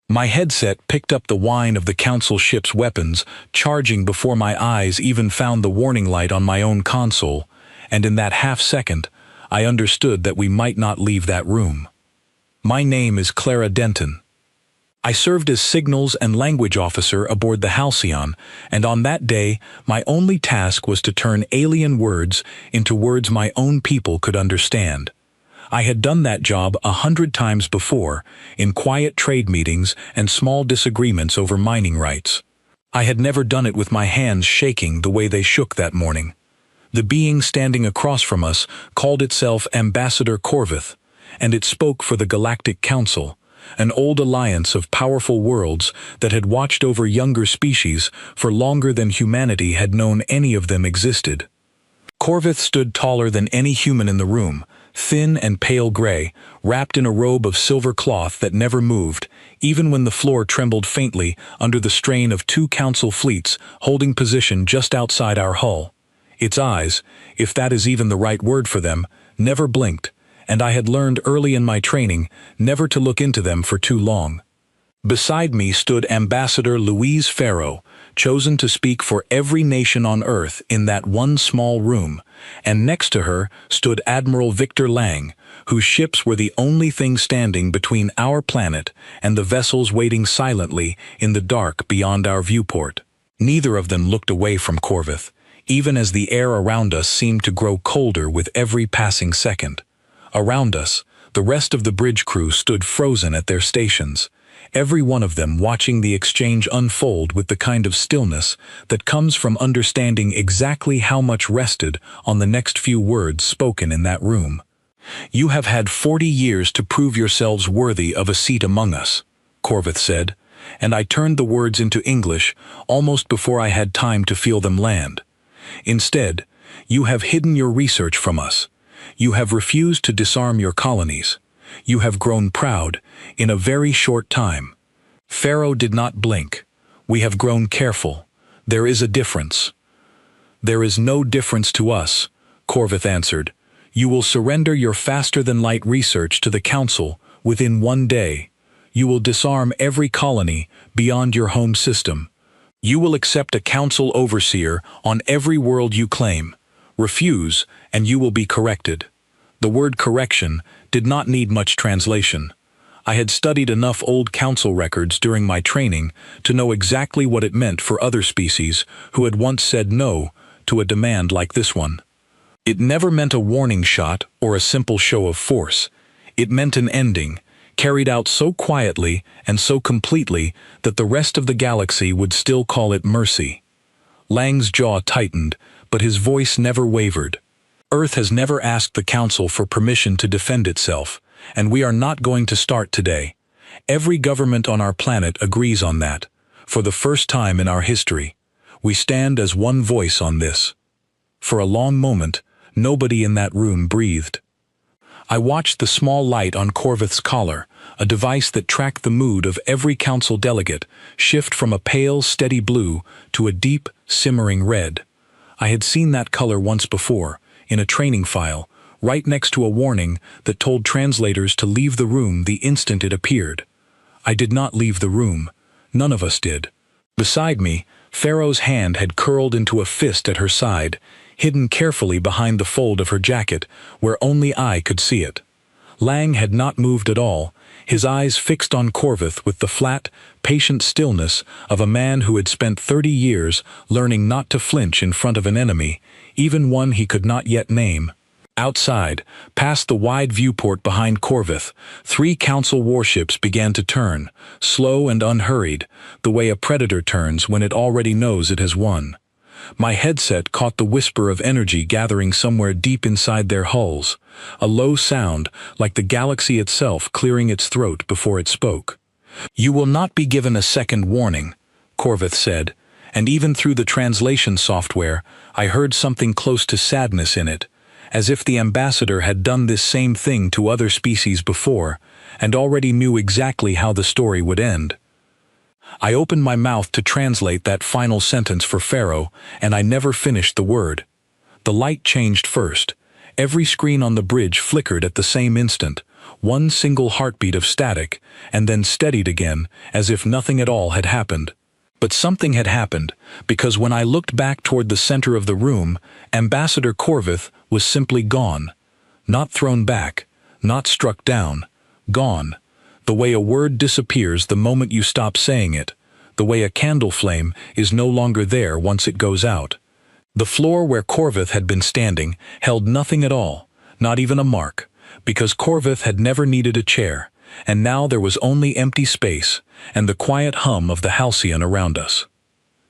My headset picked up the whine of the Council ship's weapons, charging before my eyes even found the warning light on my own console, and in that half-second, I understood that we might not leave that room. My name is Clara Denton. I served as signals and language officer aboard the Halcyon, and on that day, my only task was to turn alien words into words my own people could understand. I had done that job 100 times before, in quiet trade meetings and small disagreements over mining rights. I had never done it with my hands shaking the way they shook that morning. The being standing across from us called itself Ambassador Corvith, and it spoke for the Galactic Council, an old alliance of powerful worlds that had watched over younger species for longer than humanity had known any of them existed. Corvith stood taller than any human in the room, thin and pale gray, wrapped in a robe of silver cloth that never moved, even when the floor trembled faintly under the strain of 2 Council fleets holding position just outside our hull. Its eyes, if that is even the right word for them, never blinked, and I had learned early in my training never to look into them for too long. Beside me stood Ambassador Louise Farrow, chosen to speak for every nation on Earth in that one small room, and next to her stood Admiral Victor Lang, whose ships were the only thing standing between our planet and the vessels waiting silently in the dark beyond our viewport. Neither of them looked away from Corvith, even as the air around us seemed to grow colder with every passing second. Around us, the rest of the bridge crew stood frozen at their stations, every one of them watching the exchange unfold with the kind of stillness that comes from understanding exactly how much rested on the next few words spoken in that room. "You have had 40 years to prove yourselves worthy of a seat among us," Corvith said, and I turned the words into English almost before I had time to feel them land. "Instead, you have hidden your research from us. You have refused to disarm your colonies. You have grown proud in a very short time." Farrow did not blink. "We have grown careful. There is a difference." "There is no difference to us," Corvith answered. "You will surrender your faster-than-light research to the Council within 1 day. You will disarm every colony beyond your home system. You will accept a Council overseer on every world you claim. Refuse, and you will be corrected." The word correction did not need much translation. I had studied enough old Council records during my training to know exactly what it meant for other species who had once said no to a demand like this one. It never meant a warning shot or a simple show of force. It meant an ending, carried out so quietly and so completely that the rest of the galaxy would still call it mercy. Lang's jaw tightened, but his voice never wavered. "Earth has never asked the Council for permission to defend itself, and we are not going to start today. Every government on our planet agrees on that. For the first time in our history, we stand as one voice on this." For a long moment, nobody in that room breathed. I watched the small light on Corvith's collar, a device that tracked the mood of every Council delegate, shift from a pale, steady blue to a deep, simmering red. I had seen that color once before, in a training file, right next to a warning that told translators to leave the room the instant it appeared. I did not leave the room. None of us did. Beside me, Farrow's hand had curled into a fist at her side, hidden carefully behind the fold of her jacket, where only I could see it. Lang had not moved at all, his eyes fixed on Corvith with the flat, patient stillness of a man who had spent 30 years learning not to flinch in front of an enemy, even one he could not yet name. Outside, past the wide viewport behind Corvith, 3 Council warships began to turn, slow and unhurried, the way a predator turns when it already knows it has won. My headset caught the whisper of energy gathering somewhere deep inside their hulls, a low sound like the galaxy itself clearing its throat before it spoke. "You will not be given a second warning," Corvith said, and even through the translation software, I heard something close to sadness in it, as if the ambassador had done this same thing to other species before, and already knew exactly how the story would end. I opened my mouth to translate that final sentence for Farrow, and I never finished the word. The light changed first. Every screen on the bridge flickered at the same instant, one single heartbeat of static, and then steadied again, as if nothing at all had happened. But something had happened, because when I looked back toward the center of the room, Ambassador Corvith was simply gone. Not thrown back, not struck down, gone. The way a word disappears the moment you stop saying it, the way a candle flame is no longer there once it goes out. The floor where Corvith had been standing held nothing at all, not even a mark, because Corvith had never needed a chair, and now there was only empty space and the quiet hum of the halcyon around us.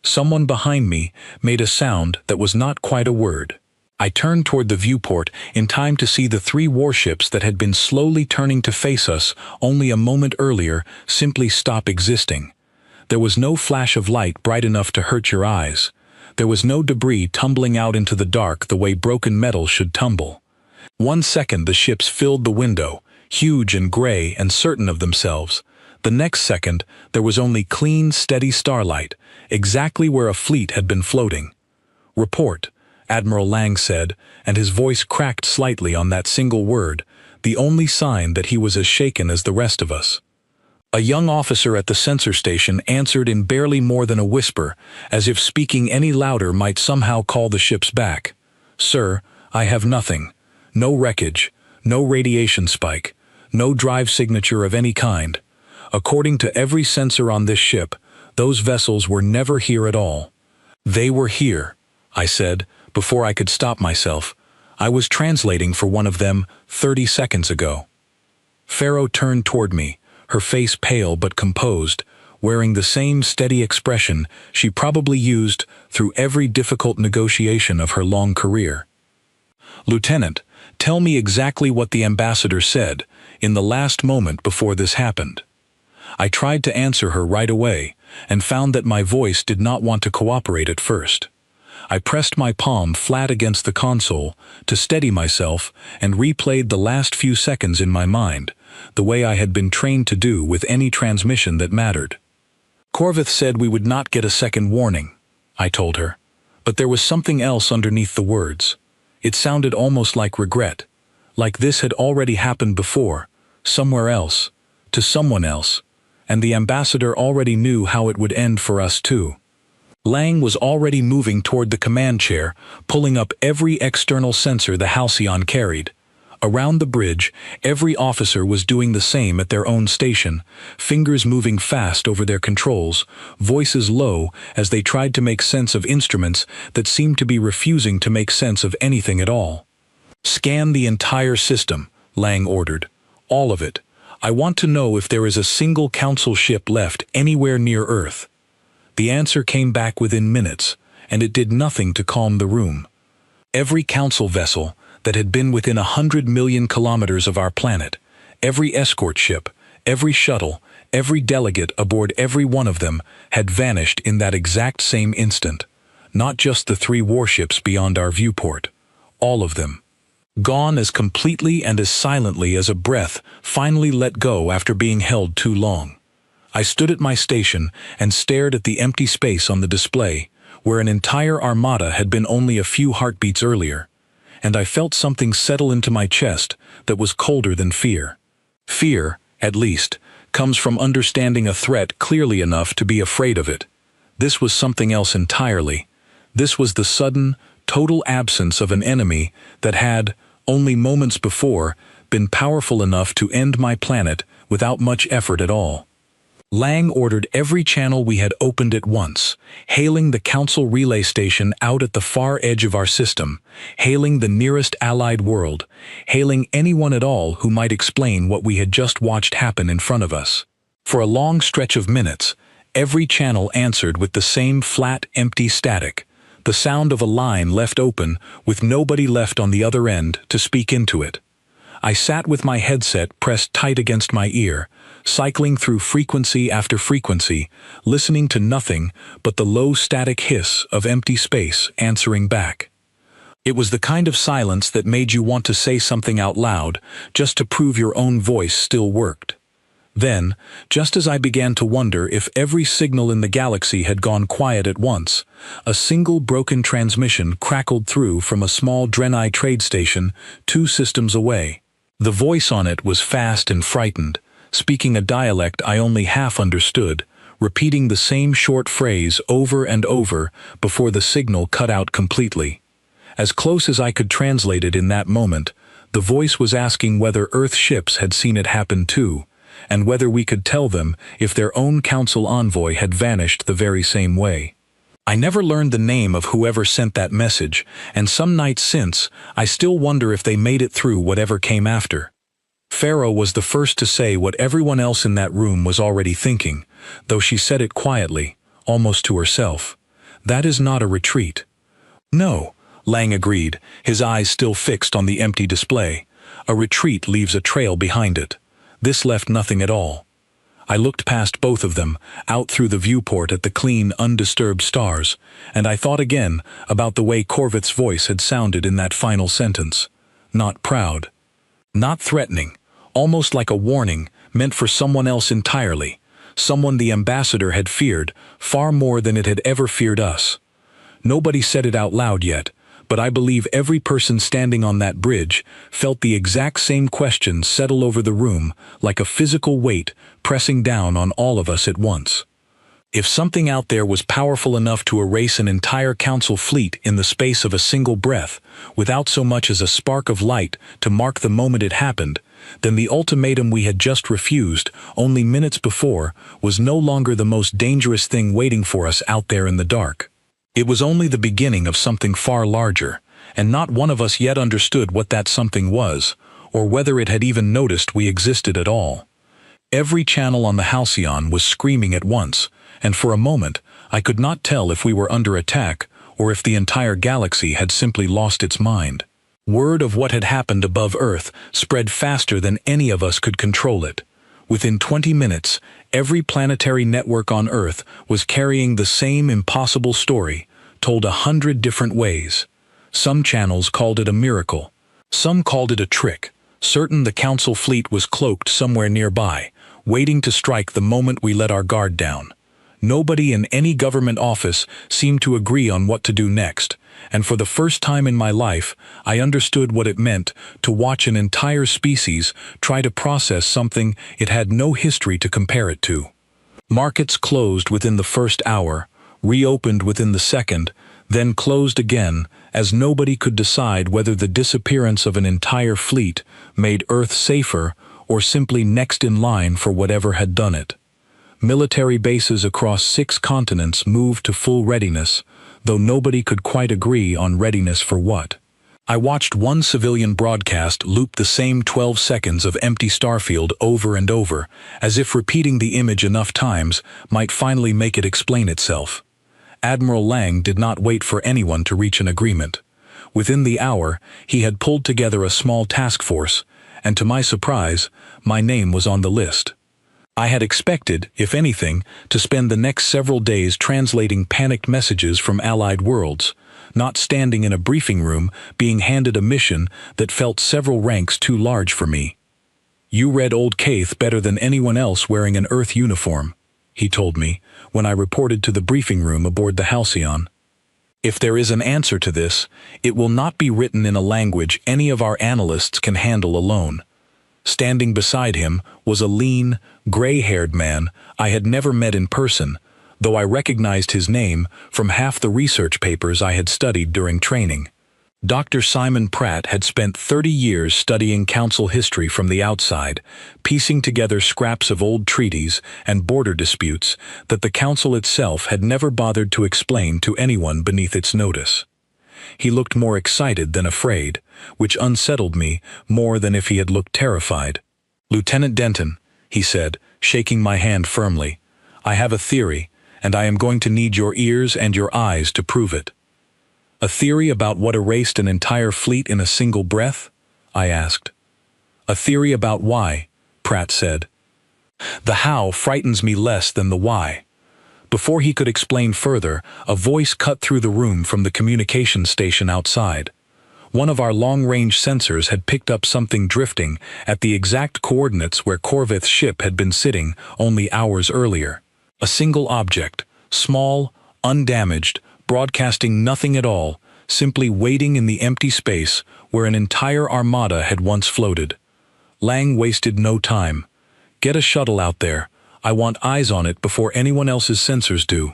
Someone behind me made a sound that was not quite a word. I turned toward the viewport in time to see the 3 warships that had been slowly turning to face us only a moment earlier simply stop existing. There was no flash of light bright enough to hurt your eyes. There was no debris tumbling out into the dark the way broken metal should tumble. 1 second the ships filled the window, huge and gray and certain of themselves. The next second there was only clean, steady starlight, exactly where a fleet had been floating. "Report," Admiral Lang said, and his voice cracked slightly on that single word, the only sign that he was as shaken as the rest of us. A young officer at the sensor station answered in barely more than a whisper, as if speaking any louder might somehow call the ships back. "Sir, I have nothing. No wreckage, no radiation spike, no drive signature of any kind. According to every sensor on this ship, those vessels were never here at all." "They were here," I said, before I could stop myself. "I was translating for one of them 30 seconds ago." Pharaoh turned toward me, her face pale but composed, wearing the same steady expression she probably used through every difficult negotiation of her long career. "Lieutenant, tell me exactly what the ambassador said, in the last moment before this happened." I tried to answer her right away, and found that my voice did not want to cooperate at first. I pressed my palm flat against the console to steady myself and replayed the last few seconds in my mind, the way I had been trained to do with any transmission that mattered. "Corvith said we would not get a second warning," I told her, but there was something else underneath the words. It sounded almost like regret, like this had already happened before, somewhere else, to someone else, and the ambassador already knew how it would end for us too. Lang was already moving toward the command chair, pulling up every external sensor the Halcyon carried. Around the bridge, every officer was doing the same at their own station, fingers moving fast over their controls, voices low as they tried to make sense of instruments that seemed to be refusing to make sense of anything at all. "Scan the entire system," Lang ordered. "All of it. I want to know if there is a single Council ship left anywhere near Earth." The answer came back within minutes, and it did nothing to calm the room. Every Council vessel that had been within 100 million kilometers of our planet, every escort ship, every shuttle, every delegate aboard every one of them had vanished in that exact same instant. Not just the 3 warships beyond our viewport. All of them. Gone as completely and as silently as a breath finally let go after being held too long. I stood at my station and stared at the empty space on the display, where an entire armada had been only a few heartbeats earlier, and I felt something settle into my chest that was colder than fear. Fear, at least, comes from understanding a threat clearly enough to be afraid of it. This was something else entirely. This was the sudden, total absence of an enemy that had, only moments before, been powerful enough to end my planet without much effort at all. Lang ordered every channel we had opened at once, hailing the Council relay station out at the far edge of our system, hailing the nearest allied world, hailing anyone at all who might explain what we had just watched happen in front of us. For a long stretch of minutes, every channel answered with the same flat, empty static, the sound of a line left open with nobody left on the other end to speak into it. I sat with my headset pressed tight against my ear, cycling through frequency after frequency, listening to nothing but the low static hiss of empty space answering back. It was the kind of silence that made you want to say something out loud, just to prove your own voice still worked. Then, just as I began to wonder if every signal in the galaxy had gone quiet at once, a single broken transmission crackled through from a small Drenai trade station 2 systems away. The voice on it was fast and frightened, speaking a dialect I only half understood, repeating the same short phrase over and over before the signal cut out completely. As close as I could translate it in that moment, the voice was asking whether Earth ships had seen it happen too, and whether we could tell them if their own council envoy had vanished the very same way. I never learned the name of whoever sent that message, and some nights since, I still wonder if they made it through whatever came after. Pharaoh was the first to say what everyone else in that room was already thinking, though she said it quietly, almost to herself. That is not a retreat. No, Lang agreed, his eyes still fixed on the empty display. A retreat leaves a trail behind it. This left nothing at all. I looked past both of them, out through the viewport at the clean, undisturbed stars, and I thought again about the way Corvith's voice had sounded in that final sentence. Not proud. Not threatening. Almost like a warning, meant for someone else entirely. Someone the ambassador had feared, far more than it had ever feared us. Nobody said it out loud yet, but I believe every person standing on that bridge felt the exact same questions settle over the room, like a physical weight pressing down on all of us at once. If something out there was powerful enough to erase an entire council fleet in the space of a single breath, without so much as a spark of light to mark the moment it happened, then the ultimatum we had just refused, only minutes before, was no longer the most dangerous thing waiting for us out there in the dark. It was only the beginning of something far larger, and not one of us yet understood what that something was, or whether it had even noticed we existed at all. Every channel on the Halcyon was screaming at once, and for a moment I could not tell if we were under attack or if the entire galaxy had simply lost its mind. Word of what had happened above Earth spread faster than any of us could control it. Within 20 minutes, every planetary network on Earth was carrying the same impossible story, told 100 different ways. Some channels called it a miracle. Some called it a trick, certain the Council fleet was cloaked somewhere nearby, waiting to strike the moment we let our guard down. Nobody in any government office seemed to agree on what to do next, and for the first time in my life, I understood what it meant to watch an entire species try to process something it had no history to compare it to. Markets closed within the first hour, reopened within the second, then closed again, as nobody could decide whether the disappearance of an entire fleet made Earth safer or simply next in line for whatever had done it. Military bases across 6 continents moved to full readiness, though nobody could quite agree on readiness for what. I watched one civilian broadcast loop the same 12 seconds of empty starfield over and over, as if repeating the image enough times might finally make it explain itself. Admiral Lang did not wait for anyone to reach an agreement. Within the hour, he had pulled together a small task force, and to my surprise, my name was on the list. I had expected, if anything, to spend the next several days translating panicked messages from allied worlds, not standing in a briefing room being handed a mission that felt several ranks too large for me. "You read Old Kaith better than anyone else wearing an Earth uniform," he told me when I reported to the briefing room aboard the Halcyon. "If there is an answer to this, it will not be written in a language any of our analysts can handle alone." Standing beside him was a lean, gray-haired man I had never met in person, though I recognized his name from half the research papers I had studied during training. Dr. Simon Pratt had spent 30 years studying council history from the outside, piecing together scraps of old treaties and border disputes that the council itself had never bothered to explain to anyone beneath its notice. He looked more excited than afraid, which unsettled me more than if he had looked terrified. "Lieutenant Denton," he said, shaking my hand firmly, "I have a theory, and I am going to need your ears and your eyes to prove it." "A theory about what erased an entire fleet in a single breath?" I asked. "A theory about why," Pratt said. "The how frightens me less than the why." Before he could explain further, a voice cut through the room from the communications station outside. One of our long-range sensors had picked up something drifting at the exact coordinates where Corvith's ship had been sitting only hours earlier. A single object, small, undamaged, broadcasting nothing at all, simply waiting in the empty space where an entire armada had once floated. Lang wasted no time. "Get a shuttle out there. I want eyes on it before anyone else's sensors do."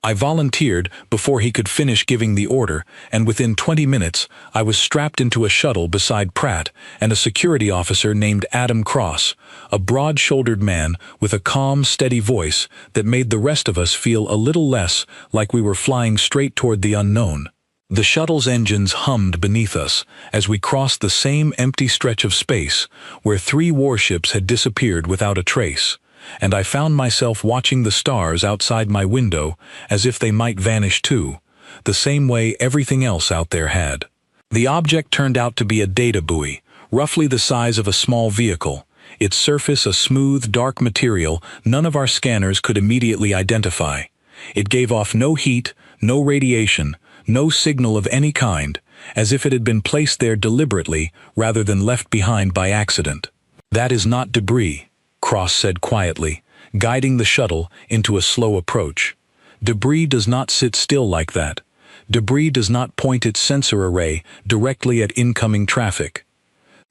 I volunteered before he could finish giving the order, and within 20 minutes I was strapped into a shuttle beside Pratt and a security officer named Adam Cross, a broad-shouldered man with a calm, steady voice that made the rest of us feel a little less like we were flying straight toward the unknown. The shuttle's engines hummed beneath us as we crossed the same empty stretch of space where 3 warships had disappeared without a trace, and I found myself watching the stars outside my window as if they might vanish too, the same way everything else out there had. The object turned out to be a data buoy, roughly the size of a small vehicle, its surface a smooth, dark material none of our scanners could immediately identify. It gave off no heat, no radiation, no signal of any kind, as if it had been placed there deliberately rather than left behind by accident. "That is not debris," Cross said quietly, guiding the shuttle into a slow approach. "Debris does not sit still like that. Debris does not point its sensor array directly at incoming traffic."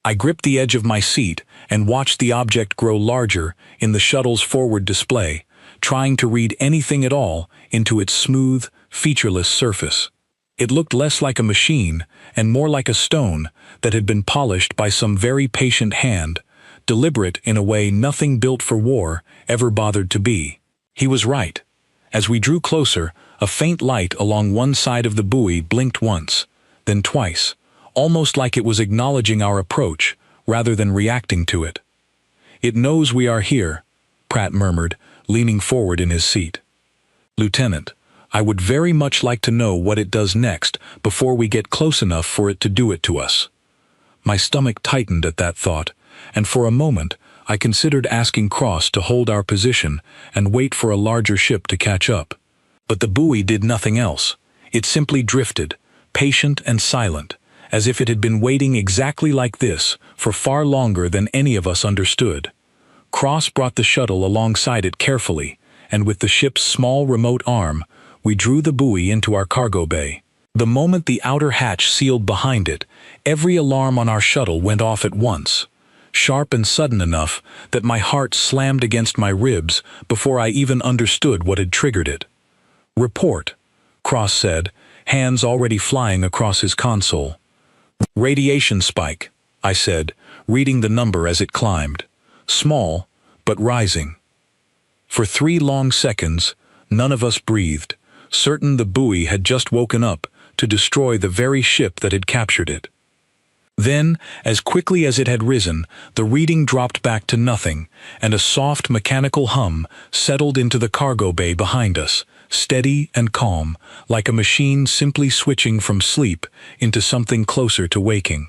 I gripped the edge of my seat and watched the object grow larger in the shuttle's forward display, trying to read anything at all into its smooth, featureless surface. It looked less like a machine and more like a stone that had been polished by some very patient hand, deliberate in a way nothing built for war ever bothered to be. He was right. As we drew closer, a faint light along one side of the buoy blinked once, then twice, almost like it was acknowledging our approach rather than reacting to it. "It knows we are here," Pratt murmured, leaning forward in his seat. "Lieutenant, I would very much like to know what it does next before we get close enough for it to do it to us." My stomach tightened at that thought, and for a moment I considered asking Cross to hold our position and wait for a larger ship to catch up. But the buoy did nothing else. It simply drifted, patient and silent, as if it had been waiting exactly like this for far longer than any of us understood. Cross brought the shuttle alongside it carefully, and with the ship's small remote arm, we drew the buoy into our cargo bay. The moment the outer hatch sealed behind it, every alarm on our shuttle went off at once, sharp and sudden enough that my heart slammed against my ribs before I even understood what had triggered it. "Report," Cross said, hands already flying across his console. "Radiation spike," I said, reading the number as it climbed. Small, but rising. For 3 long seconds, none of us breathed, certain the buoy had just woken up to destroy the very ship that had captured it. Then, as quickly as it had risen, the reading dropped back to nothing, and a soft mechanical hum settled into the cargo bay behind us, steady and calm, like a machine simply switching from sleep into something closer to waking.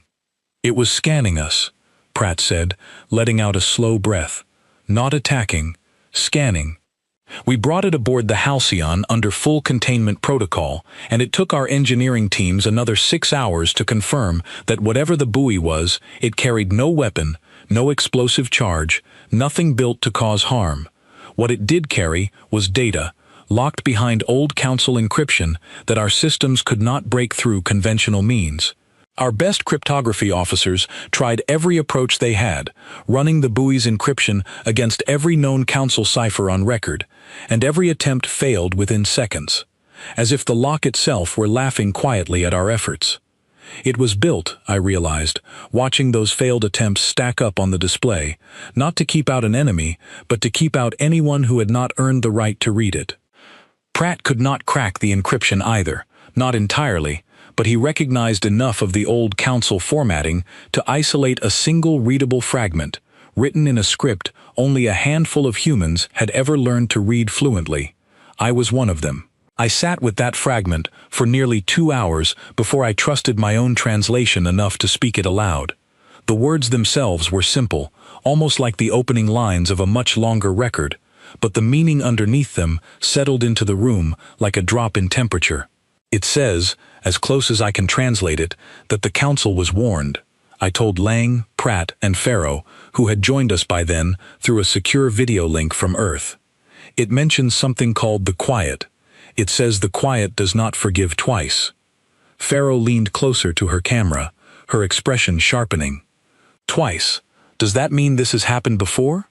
"It was scanning us," Pratt said, letting out a slow breath. "Not attacking, scanning." We brought it aboard the Halcyon under full containment protocol, and it took our engineering teams another 6 hours to confirm that whatever the buoy was, it carried no weapon, no explosive charge, nothing built to cause harm. What it did carry was data, locked behind old Council encryption that our systems could not break through conventional means. Our best cryptography officers tried every approach they had, running the buoy's encryption against every known Council cipher on record, and every attempt failed within seconds, as if the lock itself were laughing quietly at our efforts. It was built, I realized, watching those failed attempts stack up on the display, not to keep out an enemy, but to keep out anyone who had not earned the right to read it. Pratt could not crack the encryption either, not entirely, but he recognized enough of the old Council formatting to isolate a single readable fragment, written in a script only a handful of humans had ever learned to read fluently. I was one of them. I sat with that fragment for nearly 2 hours before I trusted my own translation enough to speak it aloud. The words themselves were simple, almost like the opening lines of a much longer record, but the meaning underneath them settled into the room like a drop in temperature. "It says, as close as I can translate it, that the Council was warned," I told Lang, Pratt, and Farrow, who had joined us by then through a secure video link from Earth. "It mentions something called the Quiet. It says the Quiet does not forgive twice." Farrow leaned closer to her camera, her expression sharpening. "Twice. Does that mean this has happened before?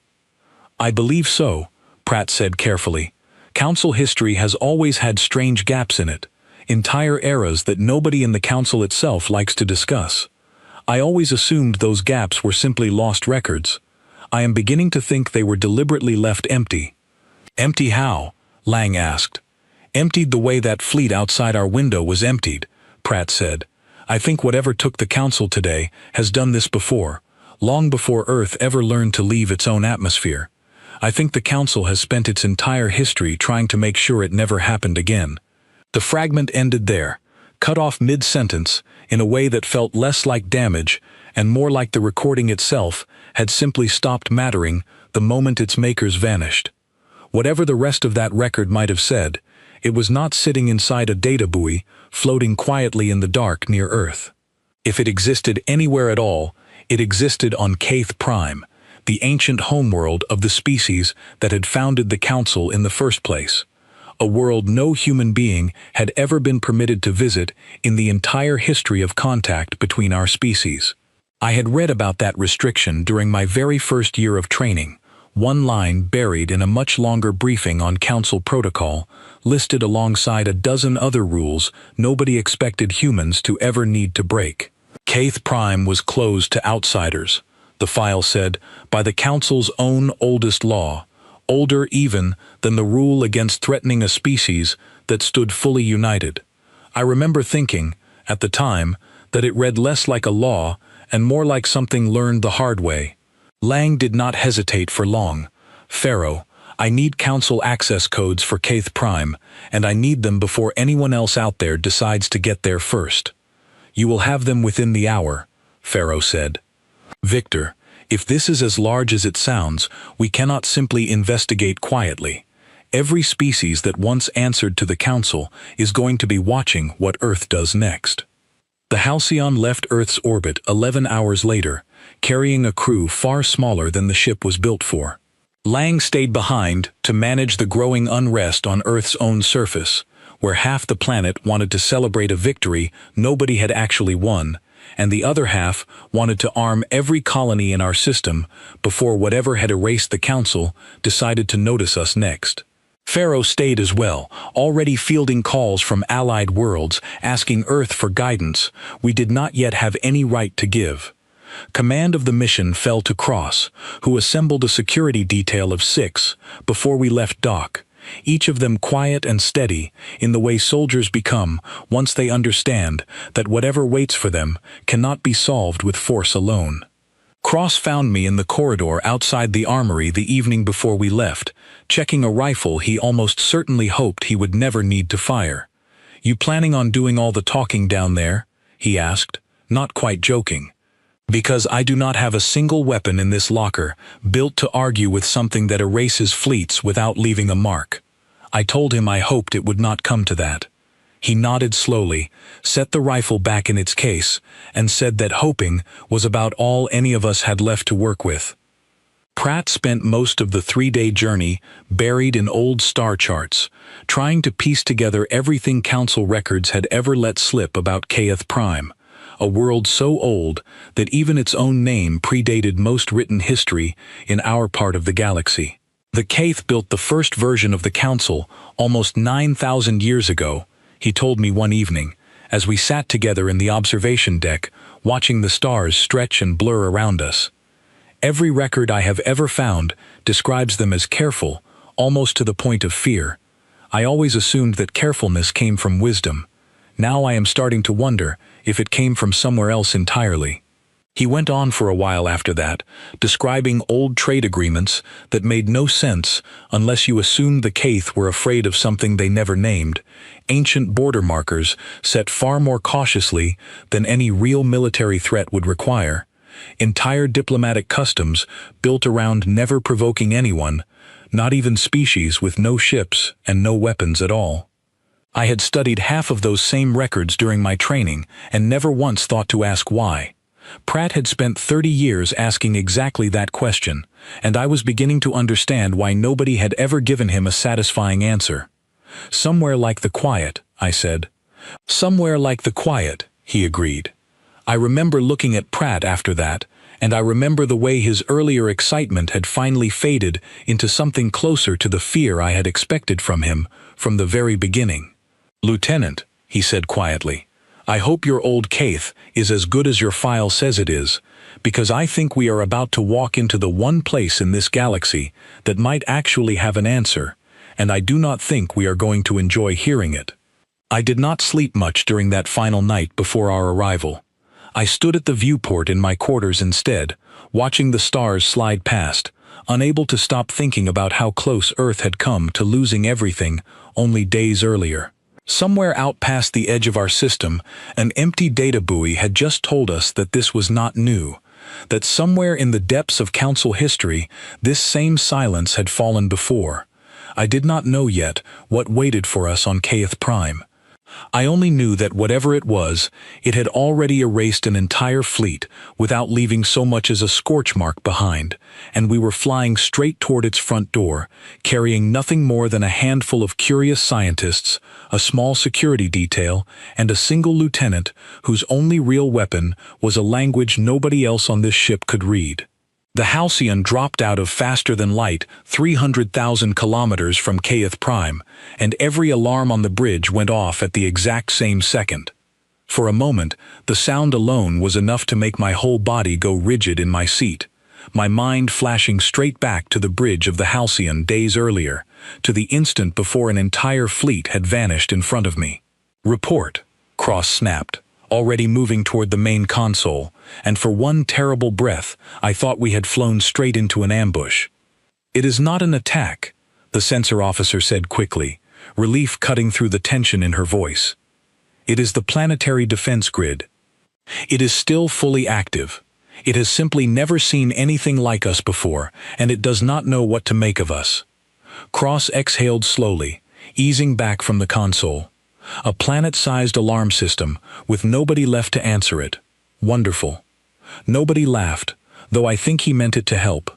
I believe so, Pratt said carefully. Council history has always had strange gaps in it, entire eras that nobody in the Council itself likes to discuss. I always assumed those gaps were simply lost records. I am beginning to think they were deliberately left empty. Empty how? Lang asked. Emptied the way that fleet outside our window was emptied, Pratt said. I think whatever took the Council today has done this before, long before Earth ever learned to leave its own atmosphere. I think the Council has spent its entire history trying to make sure it never happened again. The fragment ended there, cut off mid-sentence, in a way that felt less like damage and more like the recording itself had simply stopped mattering the moment its makers vanished. Whatever the rest of that record might have said, it was not sitting inside a data buoy, floating quietly in the dark near Earth. If it existed anywhere at all, it existed on Caith Prime, the ancient homeworld of the species that had founded the Council in the first place, a world no human being had ever been permitted to visit in the entire history of contact between our species. I had read about that restriction during my very first year of training, one line buried in a much longer briefing on Council protocol, listed alongside a dozen other rules nobody expected humans to ever need to break. Caith Prime was closed to outsiders, the file said, by the Council's own oldest law, older even than the rule against threatening a species that stood fully united. I remember thinking, at the time, that it read less like a law and more like something learned the hard way. Lang did not hesitate for long. Pharaoh, I need Council access codes for Caith Prime, and I need them before anyone else out there decides to get there first. You will have them within the hour, Pharaoh said. Victor, if this is as large as it sounds, we cannot simply investigate quietly. Every species that once answered to the Council is going to be watching what Earth does next. The Halcyon left Earth's orbit 11 hours later, carrying a crew far smaller than the ship was built for. Lang stayed behind to manage the growing unrest on Earth's own surface, where half the planet wanted to celebrate a victory nobody had actually won, and the other half wanted to arm every colony in our system before whatever had erased the Council decided to notice us next. Pharaoh stayed as well, already fielding calls from allied worlds asking Earth for guidance we did not yet have any right to give. Command of the mission fell to Cross, who assembled a security detail of 6 before we left dock, each of them quiet and steady in the way soldiers become once they understand that whatever waits for them cannot be solved with force alone. Cross found me in the corridor outside the armory the evening before we left, checking a rifle he almost certainly hoped he would never need to fire. "You planning on doing all the talking down there?" he asked, not quite joking. "Because I do not have a single weapon in this locker built to argue with something that erases fleets without leaving a mark." I told him I hoped it would not come to that. He nodded slowly, set the rifle back in its case, and said that hoping was about all any of us had left to work with. Pratt spent most of the 3-day journey buried in old star charts, trying to piece together everything Council records had ever let slip about Caith Prime, a world so old that even its own name predated most written history in our part of the galaxy. The Caith built the first version of the Council almost 9,000 years ago, he told me one evening, as we sat together in the observation deck, watching the stars stretch and blur around us. Every record I have ever found describes them as careful, almost to the point of fear. I always assumed that carefulness came from wisdom. Now I am starting to wonder if it came from somewhere else entirely. He went on for a while after that, describing old trade agreements that made no sense unless you assumed the Caith were afraid of something they never named, ancient border markers set far more cautiously than any real military threat would require, entire diplomatic customs built around never provoking anyone, not even species with no ships and no weapons at all. I had studied half of those same records during my training and never once thought to ask why. Pratt had spent 30 years asking exactly that question, and I was beginning to understand why nobody had ever given him a satisfying answer. "Somewhere like the quiet," I said. "Somewhere like the quiet," he agreed. I remember looking at Pratt after that and I remember the way his earlier excitement had finally faded into something closer to the fear I had expected from him from the very beginning. "Lieutenant," he said quietly, "I hope your old Kaith is as good as your file says it is, because I think we are about to walk into the one place in this galaxy that might actually have an answer, and I do not think we are going to enjoy hearing it." I did not sleep much during that final night before our arrival. I stood at the viewport in my quarters instead, watching the stars slide past, unable to stop thinking about how close Earth had come to losing everything only days earlier. Somewhere out past the edge of our system, an empty data buoy had just told us that this was not new, that somewhere in the depths of Council history, this same silence had fallen before. I did not know yet what waited for us on Kaith Prime. I only knew that whatever it was, it had already erased an entire fleet without leaving so much as a scorch mark behind, and we were flying straight toward its front door, carrying nothing more than a handful of curious scientists, a small security detail, and a single lieutenant whose only real weapon was a language nobody else on this ship could read. The Halcyon dropped out of faster-than-light 300,000 kilometers from Kaith Prime, and every alarm on the bridge went off at the exact same second. For a moment, the sound alone was enough to make my whole body go rigid in my seat, my mind flashing straight back to the bridge of the Halcyon days earlier, to the instant before an entire fleet had vanished in front of me. "Report," Cross snapped, already moving toward the main console, and for one terrible breath, I thought we had flown straight into an ambush. "It is not an attack," the sensor officer said quickly, relief cutting through the tension in her voice. "It is the planetary defense grid. It is still fully active. It has simply never seen anything like us before, and it does not know what to make of us." Cross exhaled slowly, easing back from the console. A planet-sized alarm system, with nobody left to answer it. Wonderful. Nobody laughed, though I think he meant it to help.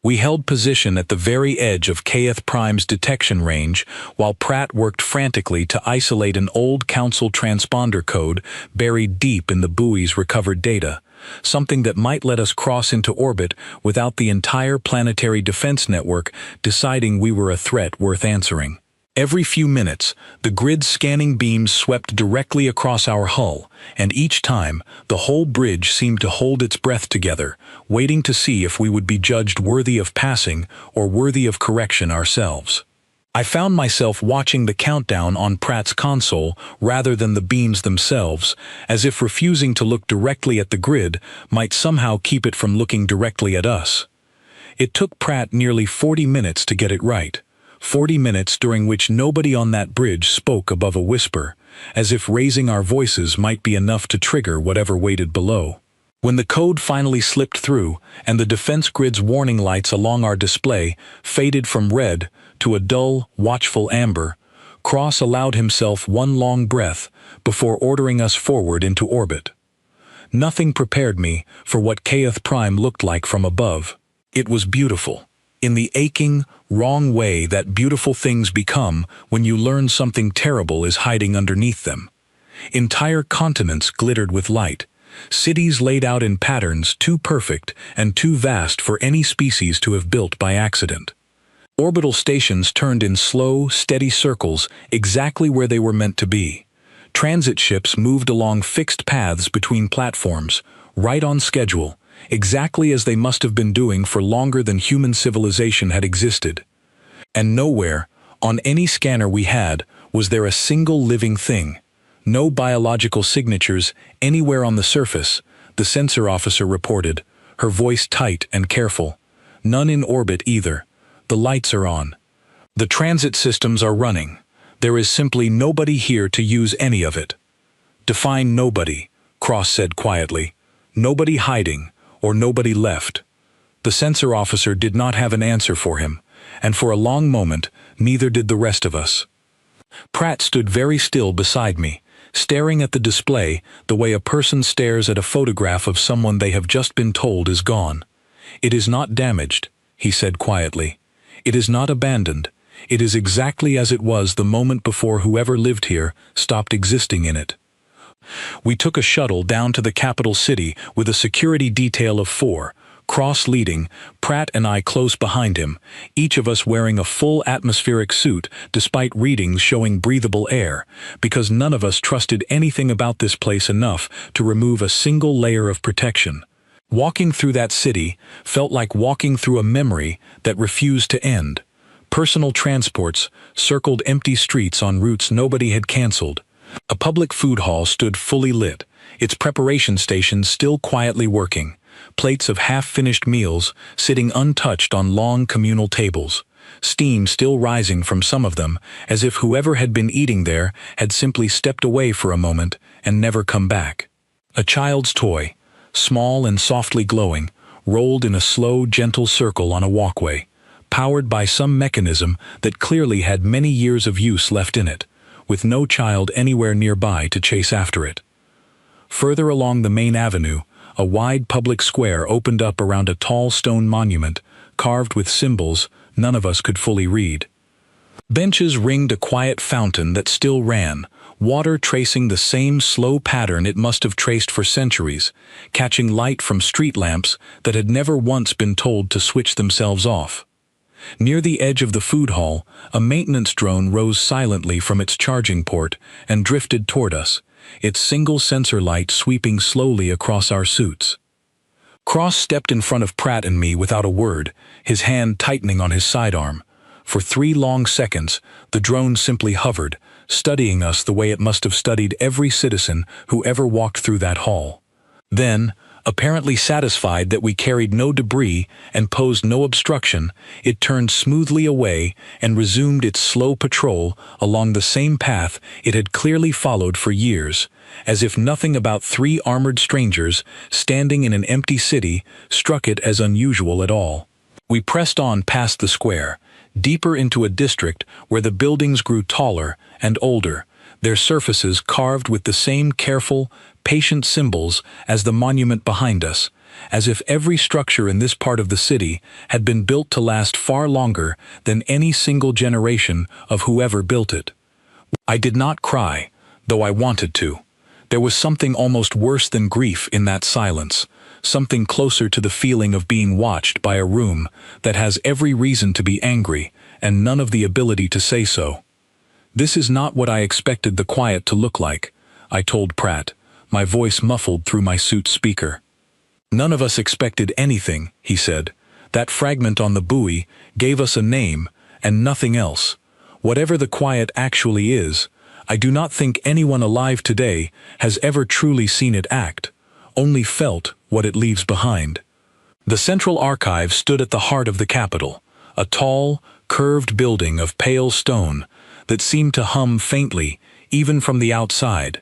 We held position at the very edge of Kaith Prime's detection range, while Pratt worked frantically to isolate an old Council transponder code buried deep in the buoy's recovered data, something that might let us cross into orbit without the entire planetary defense network deciding we were a threat worth answering. Every few minutes, the grid's scanning beams swept directly across our hull, and each time, the whole bridge seemed to hold its breath together, waiting to see if we would be judged worthy of passing or worthy of correction ourselves. I found myself watching the countdown on Pratt's console rather than the beams themselves, as if refusing to look directly at the grid might somehow keep it from looking directly at us. It took Pratt nearly 40 minutes to get it right. 40 minutes during which nobody on that bridge spoke above a whisper, as if raising our voices might be enough to trigger whatever waited below. When the code finally slipped through, and the defense grid's warning lights along our display faded from red to a dull, watchful amber, Cross allowed himself one long breath before ordering us forward into orbit. Nothing prepared me for what Kaith Prime looked like from above. It was beautiful. In the aching, wrong way that beautiful things become when you learn something terrible is hiding underneath them. Entire continents glittered with light, cities laid out in patterns too perfect and too vast for any species to have built by accident. Orbital stations turned in slow, steady circles exactly where they were meant to be. Transit ships moved along fixed paths between platforms, right on schedule, exactly as they must have been doing for longer than human civilization had existed. And nowhere, on any scanner we had, was there a single living thing. No biological signatures anywhere on the surface, the sensor officer reported, her voice tight and careful. None in orbit either. The lights are on. The transit systems are running. There is simply nobody here to use any of it. Define nobody, Cross said quietly. Nobody hiding, or nobody left. The sensor officer did not have an answer for him, and for a long moment, neither did the rest of us. Pratt stood very still beside me, staring at the display the way a person stares at a photograph of someone they have just been told is gone. "It is not damaged," he said quietly. "It is not abandoned. It is exactly as it was the moment before whoever lived here stopped existing in it." We took a shuttle down to the capital city with a security detail of 4, cross-leading, Pratt and I close behind him, each of us wearing a full atmospheric suit despite readings showing breathable air, because none of us trusted anything about this place enough to remove a single layer of protection. Walking through that city felt like walking through a memory that refused to end. Personal transports circled empty streets on routes nobody had canceled. A public food hall stood fully lit, its preparation stations still quietly working, plates of half-finished meals sitting untouched on long communal tables, steam still rising from some of them, as if whoever had been eating there had simply stepped away for a moment and never come back. A child's toy, small and softly glowing, rolled in a slow, gentle circle on a walkway, powered by some mechanism that clearly had many years of use left in it, with no child anywhere nearby to chase after it. Further along the main avenue, a wide public square opened up around a tall stone monument, carved with symbols none of us could fully read. Benches ringed a quiet fountain that still ran, water tracing the same slow pattern it must have traced for centuries, catching light from street lamps that had never once been told to switch themselves off. Near the edge of the food hall, a maintenance drone rose silently from its charging port and drifted toward us, its single sensor light sweeping slowly across our suits. Cross stepped in front of Pratt and me without a word, his hand tightening on his sidearm. For 3 long seconds, the drone simply hovered, studying us the way it must have studied every citizen who ever walked through that hall. Then, apparently satisfied that we carried no debris and posed no obstruction, it turned smoothly away and resumed its slow patrol along the same path it had clearly followed for years, as if nothing about 3 armored strangers standing in an empty city struck it as unusual at all. We pressed on past the square, deeper into a district where the buildings grew taller and older, their surfaces carved with the same careful, patient symbols as the monument behind us, as if every structure in this part of the city had been built to last far longer than any single generation of whoever built it. I did not cry, though I wanted to. There was something almost worse than grief in that silence, something closer to the feeling of being watched by a room that has every reason to be angry and none of the ability to say so. "This is not what I expected the quiet to look like," I told Pratt, my voice muffled through my suit speaker. "None of us expected anything," he said. "That fragment on the buoy gave us a name, and nothing else. Whatever the quiet actually is, I do not think anyone alive today has ever truly seen it act, only felt what it leaves behind." The Central Archive stood at the heart of the capital, a tall, curved building of pale stone that seemed to hum faintly, even from the outside,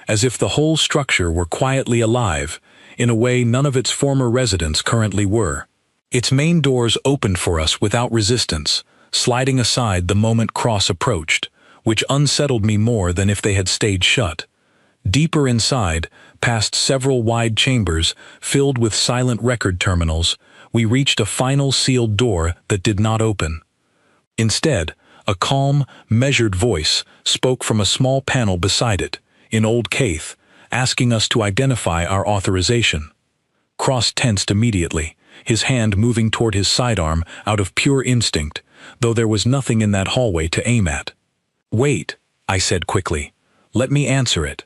as if the whole structure were quietly alive, in a way none of its former residents currently were. Its main doors opened for us without resistance, sliding aside the moment Cross approached, which unsettled me more than if they had stayed shut. Deeper inside, past several wide chambers filled with silent record terminals, we reached a final sealed door that did not open. Instead, a calm, measured voice spoke from a small panel beside it, in Old Caith, asking us to identify our authorization. Cross tensed immediately, his hand moving toward his sidearm out of pure instinct, though there was nothing in that hallway to aim at. "Wait," I said quickly. "Let me answer it."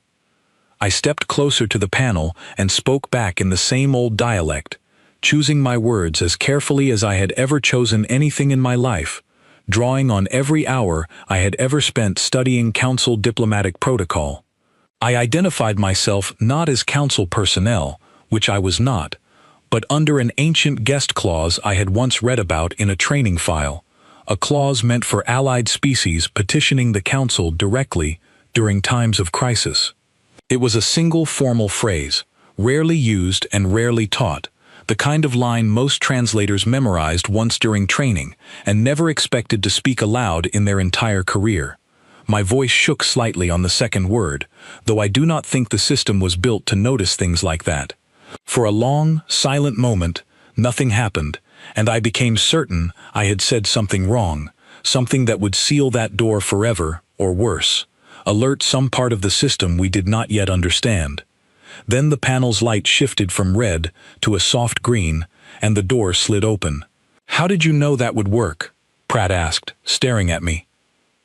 I stepped closer to the panel and spoke back in the same old dialect, choosing my words as carefully as I had ever chosen anything in my life, drawing on every hour I had ever spent studying council diplomatic protocol. I identified myself not as council personnel, which I was not, but under an ancient guest clause I had once read about in a training file, a clause meant for allied species petitioning the council directly during times of crisis. It was a single formal phrase, rarely used and rarely taught, the kind of line most translators memorized once during training and never expected to speak aloud in their entire career. My voice shook slightly on the second word, though I do not think the system was built to notice things like that. For a long, silent moment, nothing happened, and I became certain I had said something wrong, something that would seal that door forever, or worse. alert some part of the system we did not yet understand. Then the panel's light shifted from red to a soft green, and the door slid open. "How did you know that would work?" Pratt asked, staring at me.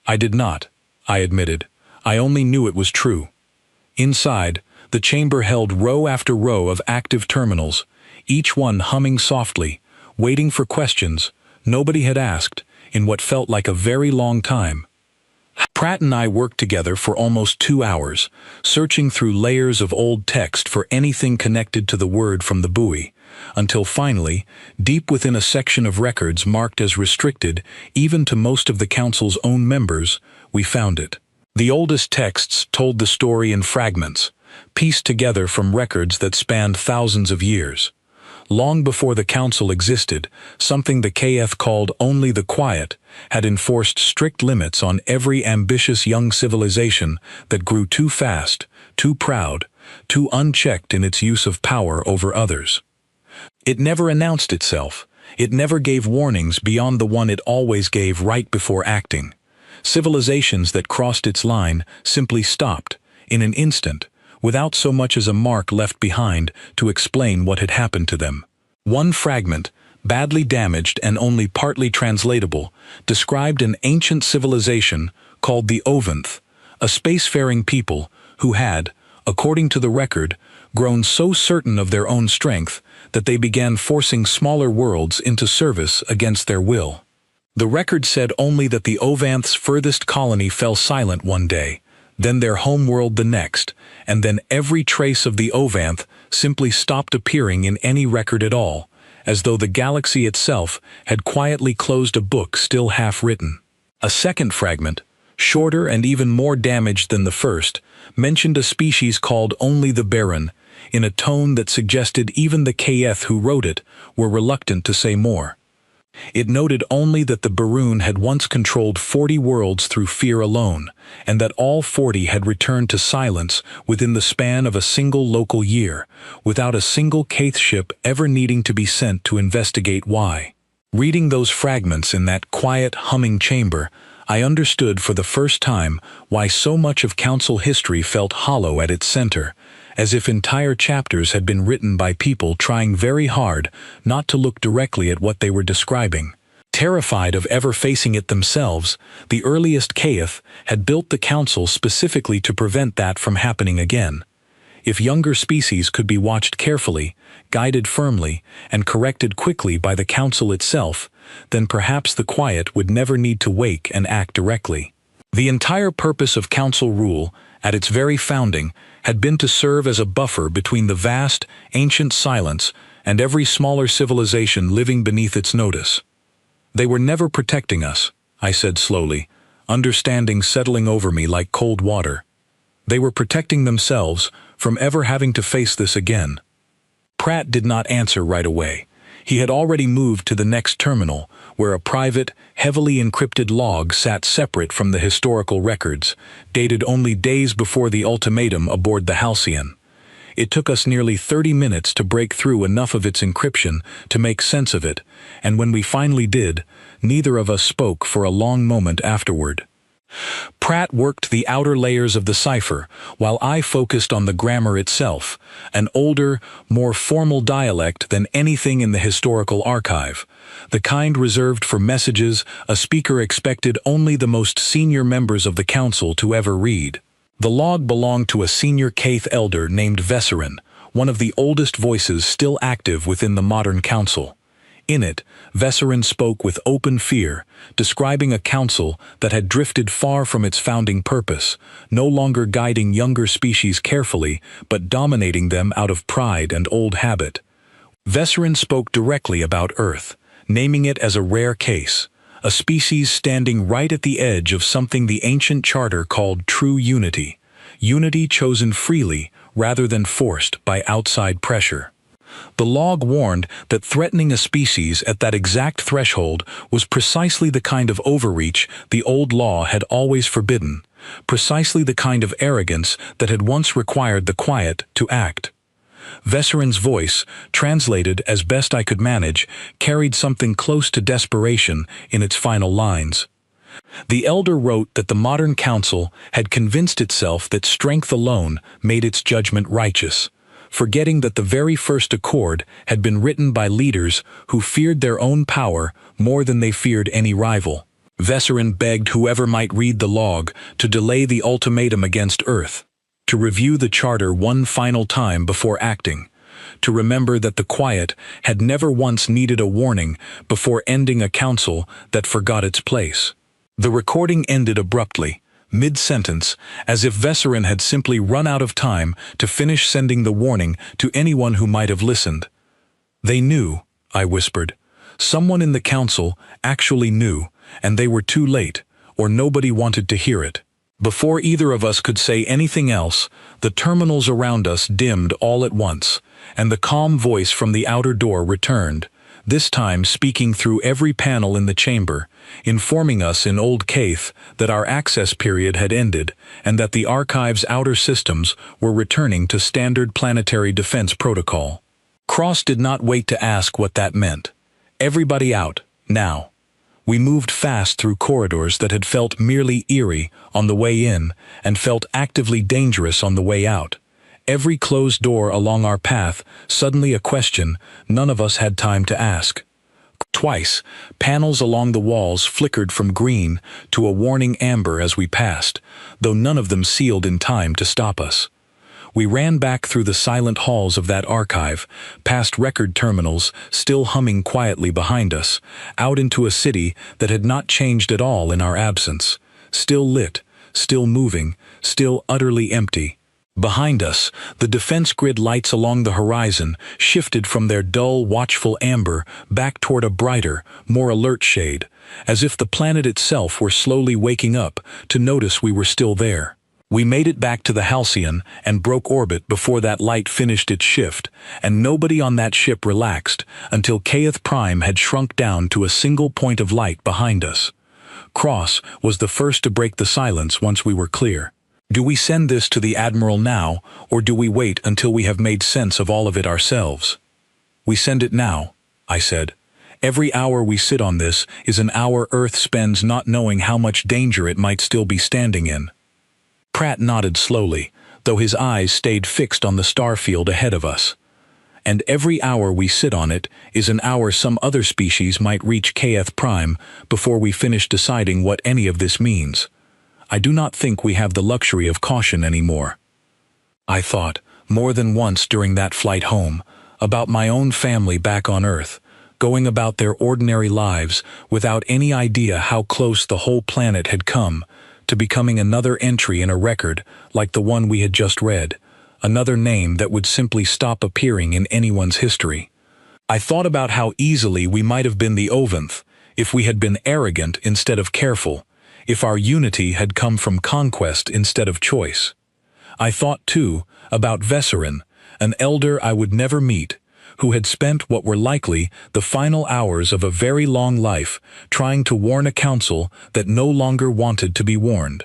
"I did not," I admitted. "I only knew it was true." Inside, the chamber held row after row of active terminals, each one humming softly, waiting for questions nobody had asked in what felt like a very long time. Pratt and I worked together for almost 2 hours, searching through layers of old text for anything connected to the word from the buoy, until finally, deep within a section of records marked as restricted even to most of the Council's own members, we found it. The oldest texts told the story in fragments, pieced together from records that spanned thousands of years. Long before the Council existed, something the KF called only the Quiet had enforced strict limits on every ambitious young civilization that grew too fast, too proud, too unchecked in its use of power over others. It never announced itself. It never gave warnings beyond the one it always gave right before acting. Civilizations that crossed its line simply stopped, in an instant, without so much as a mark left behind to explain what had happened to them. One fragment, badly damaged and only partly translatable, described an ancient civilization called the Ovanth, a spacefaring people who had, according to the record, grown so certain of their own strength that they began forcing smaller worlds into service against their will. The record said only that the Ovanth's furthest colony fell silent one day, then their homeworld the next, and then every trace of the Ovanth simply stopped appearing in any record at all, as though the galaxy itself had quietly closed a book still half-written. A second fragment, shorter and even more damaged than the first, mentioned a species called only the Baron, in a tone that suggested even the KF who wrote it were reluctant to say more. It noted only that the Baroon had once controlled 40 worlds through fear alone, and that all 40 had returned to silence within the span of a single local year, without a single Kaith ship ever needing to be sent to investigate why. Reading those fragments in that quiet, humming chamber, I understood for the first time why so much of Council history felt hollow at its center, as if entire chapters had been written by people trying very hard not to look directly at what they were describing. Terrified of ever facing it themselves, the earliest Kaith had built the Council specifically to prevent that from happening again. If younger species could be watched carefully, guided firmly, and corrected quickly by the Council itself, then perhaps the Quiet would never need to wake and act directly. The entire purpose of Council rule, at its very founding, had been to serve as a buffer between the vast, ancient silence and every smaller civilization living beneath its notice. "They were never protecting us," I said slowly, understanding settling over me like cold water. "They were protecting themselves from ever having to face this again." Pratt did not answer right away. He had already moved to the next terminal, where a private, heavily encrypted log sat separate from the historical records, dated only days before the ultimatum aboard the Halcyon. It took us nearly 30 minutes to break through enough of its encryption to make sense of it, and when we finally did, neither of us spoke for a long moment afterward. Pratt worked the outer layers of the cipher, while I focused on the grammar itself, an older, more formal dialect than anything in the historical archive, the kind reserved for messages a speaker expected only the most senior members of the Council to ever read. The log belonged to a senior Kaith elder named Vesserin, one of the oldest voices still active within the modern Council. In it, Vesserin spoke with open fear, describing a council that had drifted far from its founding purpose, no longer guiding younger species carefully, but dominating them out of pride and old habit. Vesserin spoke directly about Earth, naming it as a rare case, a species standing right at the edge of something the ancient charter called true unity, unity chosen freely rather than forced by outside pressure. The log warned that threatening a species at that exact threshold was precisely the kind of overreach the old law had always forbidden, precisely the kind of arrogance that had once required the Quiet to act. Vesserin's voice, translated as best I could manage, carried something close to desperation in its final lines. The elder wrote that the modern council had convinced itself that strength alone made its judgment righteous, forgetting that the very first accord had been written by leaders who feared their own power more than they feared any rival. Vesserin begged whoever might read the log to delay the ultimatum against Earth, to review the charter one final time before acting, to remember that the quiet had never once needed a warning before ending a council that forgot its place. The recording ended abruptly, mid-sentence, as if Vesserin had simply run out of time to finish sending the warning to anyone who might have listened. They knew, I whispered. Someone in the council actually knew, and they were too late, or nobody wanted to hear it. Before either of us could say anything else, the terminals around us dimmed all at once, and the calm voice from the outer door returned, this time speaking through every panel in the chamber, informing us in Old Caith that our access period had ended and that the archive's outer systems were returning to standard planetary defense protocol. Cross did not wait to ask what that meant. Everybody out, now. We moved fast through corridors that had felt merely eerie on the way in and felt actively dangerous on the way out. Every closed door along our path, suddenly a question none of us had time to ask. Twice, panels along the walls flickered from green to a warning amber as we passed, though none of them sealed in time to stop us. We ran back through the silent halls of that archive, past record terminals still humming quietly behind us, out into a city that had not changed at all in our absence, still lit, still moving, still utterly empty. Behind us, the defense grid lights along the horizon shifted from their dull, watchful amber back toward a brighter, more alert shade, as if the planet itself were slowly waking up to notice we were still there. We made it back to the Halcyon and broke orbit before that light finished its shift, and nobody on that ship relaxed until Caith Prime had shrunk down to a single point of light behind us. Cross was the first to break the silence once we were clear. Do we send this to the Admiral now, or do we wait until we have made sense of all of it ourselves? We send it now, I said. Every hour we sit on this is an hour Earth spends not knowing how much danger it might still be standing in. Pratt nodded slowly, though his eyes stayed fixed on the star field ahead of us. And every hour we sit on it is an hour some other species might reach Caith Prime before we finish deciding what any of this means. I do not think we have the luxury of caution anymore. I thought, more than once during that flight home, about my own family back on Earth, going about their ordinary lives without any idea how close the whole planet had come to becoming another entry in a record like the one we had just read, another name that would simply stop appearing in anyone's history. I thought about how easily we might have been the Oventh if we had been arrogant instead of careful, if our unity had come from conquest instead of choice. I thought, too, about Vesserin, an elder I would never meet, who had spent what were likely the final hours of a very long life trying to warn a council that no longer wanted to be warned.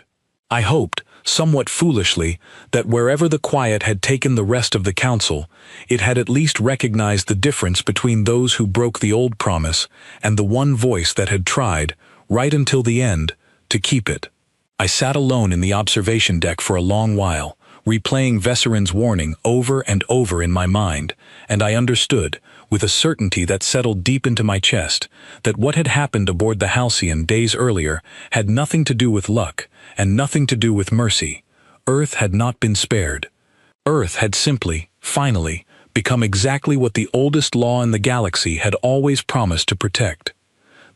I hoped, somewhat foolishly, that wherever the quiet had taken the rest of the council, it had at least recognized the difference between those who broke the old promise and the one voice that had tried, right until the end, to keep it. I sat alone in the observation deck for a long while, replaying Vesserin's warning over and over in my mind, and I understood, with a certainty that settled deep into my chest, that what had happened aboard the Halcyon days earlier had nothing to do with luck, and nothing to do with mercy. Earth had not been spared. Earth had simply, finally, become exactly what the oldest law in the galaxy had always promised to protect.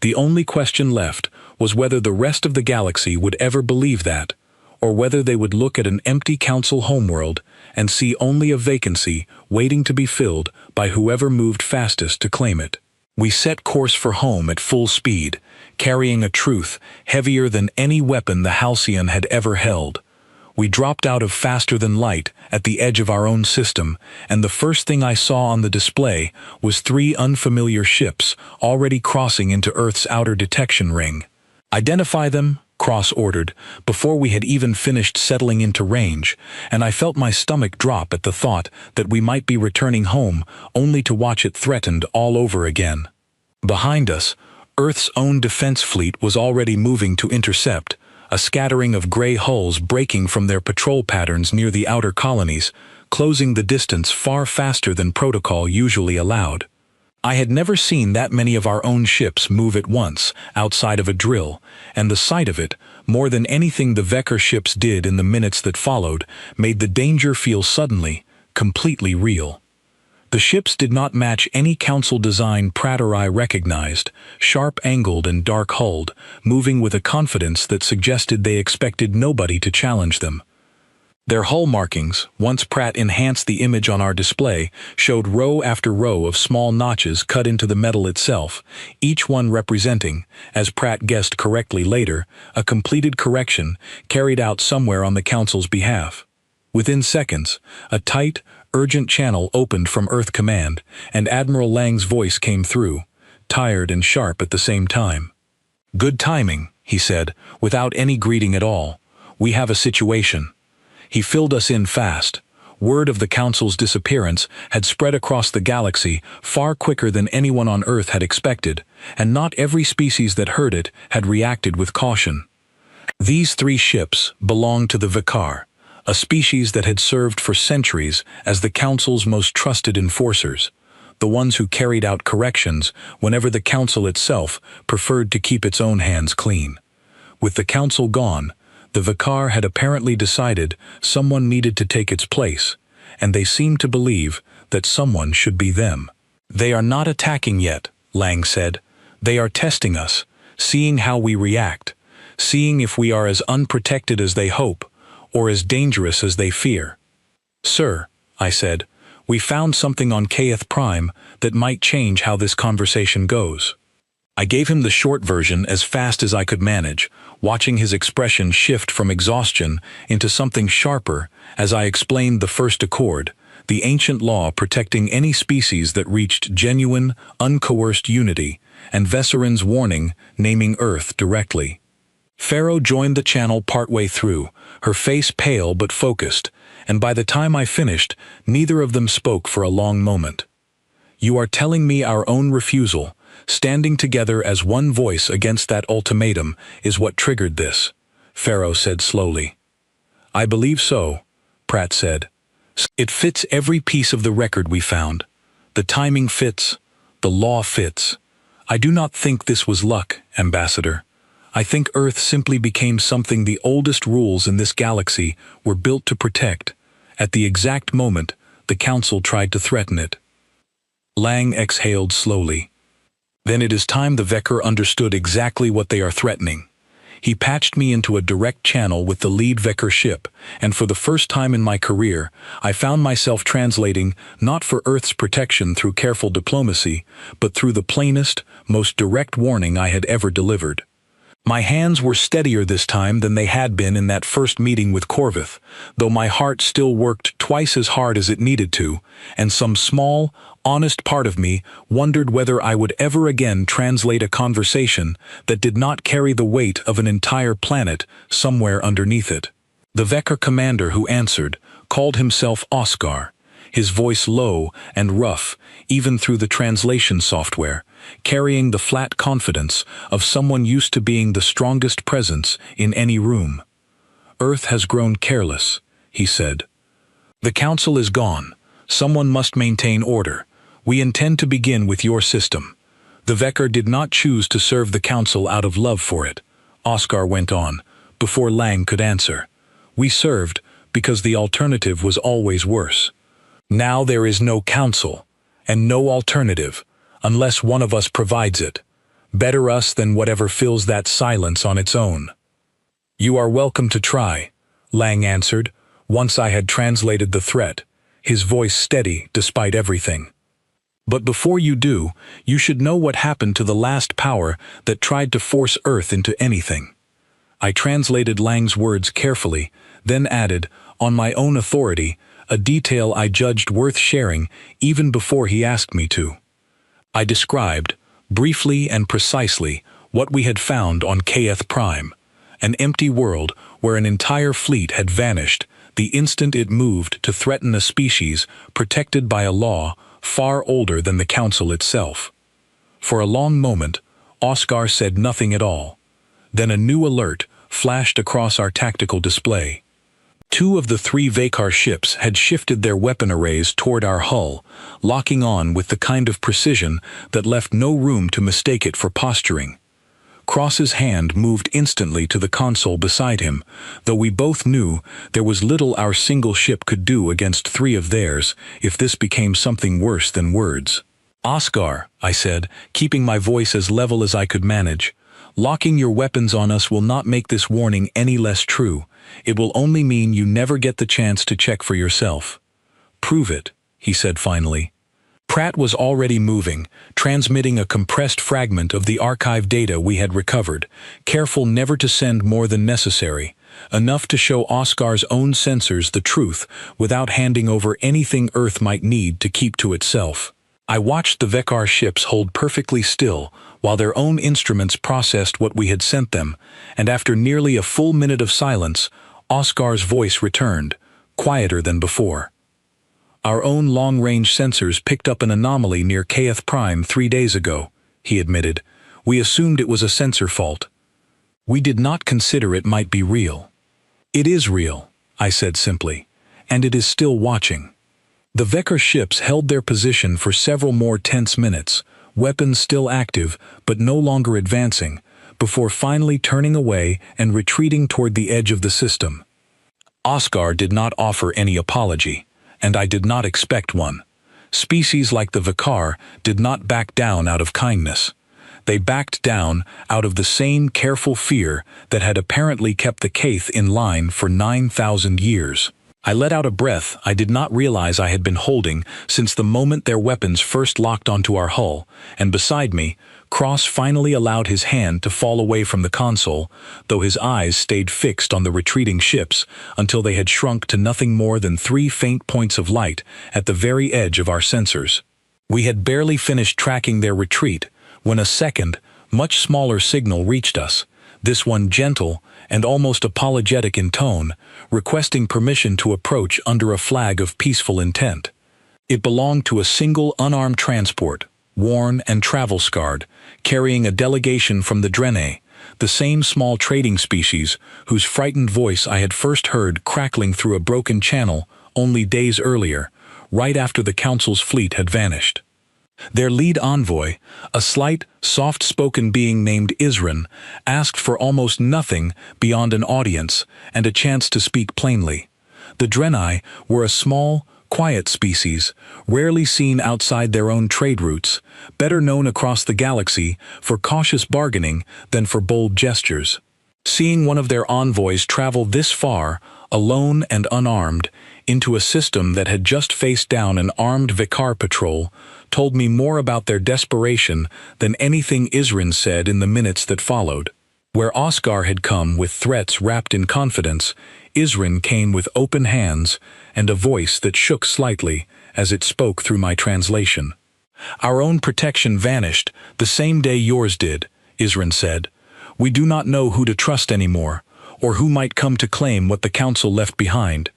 The only question left was whether the rest of the galaxy would ever believe that, or whether they would look at an empty council homeworld and see only a vacancy waiting to be filled by whoever moved fastest to claim it. We set course for home at full speed, carrying a truth heavier than any weapon the Halcyon had ever held. We dropped out of faster than light at the edge of our own system, and the first thing I saw on the display was 3 unfamiliar ships already crossing into Earth's outer detection ring. Identify them, Cross ordered, before we had even finished settling into range, and I felt my stomach drop at the thought that we might be returning home only to watch it threatened all over again. Behind us, Earth's own defense fleet was already moving to intercept, a scattering of gray hulls breaking from their patrol patterns near the outer colonies, closing the distance far faster than protocol usually allowed. I had never seen that many of our own ships move at once, outside of a drill, and the sight of it, more than anything the Vecker ships did in the minutes that followed, made the danger feel suddenly, completely real. The ships did not match any Council design Pratt or I recognized, sharp-angled and dark-hulled, moving with a confidence that suggested they expected nobody to challenge them. Their hull markings, once Pratt enhanced the image on our display, showed row after row of small notches cut into the metal itself, each one representing, as Pratt guessed correctly later, a completed correction carried out somewhere on the Council's behalf. Within seconds, a tight, urgent channel opened from Earth Command, and Admiral Lang's voice came through, tired and sharp at the same time. "Good timing," he said, without any greeting at all. "We have a situation." He filled us in fast. Word of the Council's disappearance had spread across the galaxy far quicker than anyone on Earth had expected, and not every species that heard it had reacted with caution. These 3 ships belonged to the Vicar, a species that had served for centuries as the Council's most trusted enforcers, the ones who carried out corrections whenever the Council itself preferred to keep its own hands clean. With the Council gone, the Vicar had apparently decided someone needed to take its place, and they seemed to believe that someone should be them. "They are not attacking yet," Lang said. "They are testing us, seeing how we react, seeing if we are as unprotected as they hope, or as dangerous as they fear." "Sir," I said, "we found something on Kth Prime that might change how this conversation goes." I gave him the short version as fast as I could manage, watching his expression shift from exhaustion into something sharper as I explained the first accord, the ancient law protecting any species that reached genuine, uncoerced unity, and Vesseren's warning naming Earth directly. Pharaoh joined the channel partway through, her face pale but focused, and by the time I finished, neither of them spoke for a long moment. "You are telling me our own refusal, standing together as one voice against that ultimatum, is what triggered this," Pharaoh said slowly. "I believe so," Pratt said. "It fits every piece of the record we found. The timing fits, the law fits. I do not think this was luck, Ambassador. I think Earth simply became something the oldest rules in this galaxy were built to protect, at the exact moment the Council tried to threaten it." Lang exhaled slowly. "Then it is time the Vecker understood exactly what they are threatening." He patched me into a direct channel with the lead Vecker ship, and for the first time in my career, I found myself translating not for Earth's protection through careful diplomacy, but through the plainest, most direct warning I had ever delivered. My hands were steadier this time than they had been in that first meeting with Corvith, though my heart still worked twice as hard as it needed to, and some small, honest part of me wondered whether I would ever again translate a conversation that did not carry the weight of an entire planet somewhere underneath it. The Vecker commander who answered called himself Oscar, his voice low and rough, even through the translation software, carrying the flat confidence of someone used to being the strongest presence in any room. "Earth has grown careless," he said. "The Council is gone. Someone must maintain order. We intend to begin with your system. The Vecker did not choose to serve the Council out of love for it," Oscar went on, before Lang could answer. "We served because the alternative was always worse. Now there is no Council, and no alternative, unless one of us provides it. Better us than whatever fills that silence on its own." "You are welcome to try," Lang answered, once I had translated the threat, his voice steady despite everything. "But before you do, you should know what happened to the last power that tried to force Earth into anything." I translated Lang's words carefully, then added, on my own authority, a detail I judged worth sharing even before he asked me to. I described, briefly and precisely, what we had found on Kth Prime, an empty world where an entire fleet had vanished the instant it moved to threaten a species protected by a law far older than the Council itself. For a long moment, Oscar said nothing at all. Then a new alert flashed across our tactical display. 2 of the 3 Vakar ships had shifted their weapon arrays toward our hull, locking on with the kind of precision that left no room to mistake it for posturing. Cross's hand moved instantly to the console beside him, though we both knew there was little our single ship could do against 3 of theirs if this became something worse than words. "Oscar," I said, keeping my voice as level as I could manage, "locking your weapons on us will not make this warning any less true. It will only mean you never get the chance to check for yourself." "Prove it," he said finally. Pratt was already moving, transmitting a compressed fragment of the archive data we had recovered, careful never to send more than necessary, enough to show Oscar's own sensors the truth without handing over anything Earth might need to keep to itself. I watched the Vakar ships hold perfectly still while their own instruments processed what we had sent them, and after nearly a full minute of silence, Oscar's voice returned, quieter than before. "Our own long-range sensors picked up an anomaly near Kth Prime 3 days ago," he admitted. "We assumed it was a sensor fault. We did not consider it might be real." "It is real," I said simply, "and it is still watching." The Vakar ships held their position for several more tense minutes, weapons still active but no longer advancing, before finally turning away and retreating toward the edge of the system. Oscar did not offer any apology, and I did not expect one. Species like the Vakar did not back down out of kindness. They backed down out of the same careful fear that had apparently kept the Kth in line for 9,000 years. I let out a breath I did not realize I had been holding since the moment their weapons first locked onto our hull, and beside me, Cross finally allowed his hand to fall away from the console, though his eyes stayed fixed on the retreating ships until they had shrunk to nothing more than 3 faint points of light at the very edge of our sensors. We had barely finished tracking their retreat when a second, much smaller signal reached us, this one gentle and almost apologetic in tone, requesting permission to approach under a flag of peaceful intent. It belonged to a single unarmed transport, worn and travel-scarred, carrying a delegation from the Drene, the same small trading species whose frightened voice I had first heard crackling through a broken channel only days earlier, right after the Council's fleet had vanished. Their lead envoy, a slight, soft-spoken being named Isran, asked for almost nothing beyond an audience and a chance to speak plainly. The Dreni were a small, quiet species, rarely seen outside their own trade routes, better known across the galaxy for cautious bargaining than for bold gestures. Seeing one of their envoys travel this far, alone and unarmed, into a system that had just faced down an armed Vakar patrol, told me more about their desperation than anything Isran said in the minutes that followed. Where Oscar had come with threats wrapped in confidence, Isran came with open hands and a voice that shook slightly as it spoke through my translation. "Our own protection vanished the same day yours did," Isran said. "We do not know who to trust anymore, or who might come to claim what the Council left behind.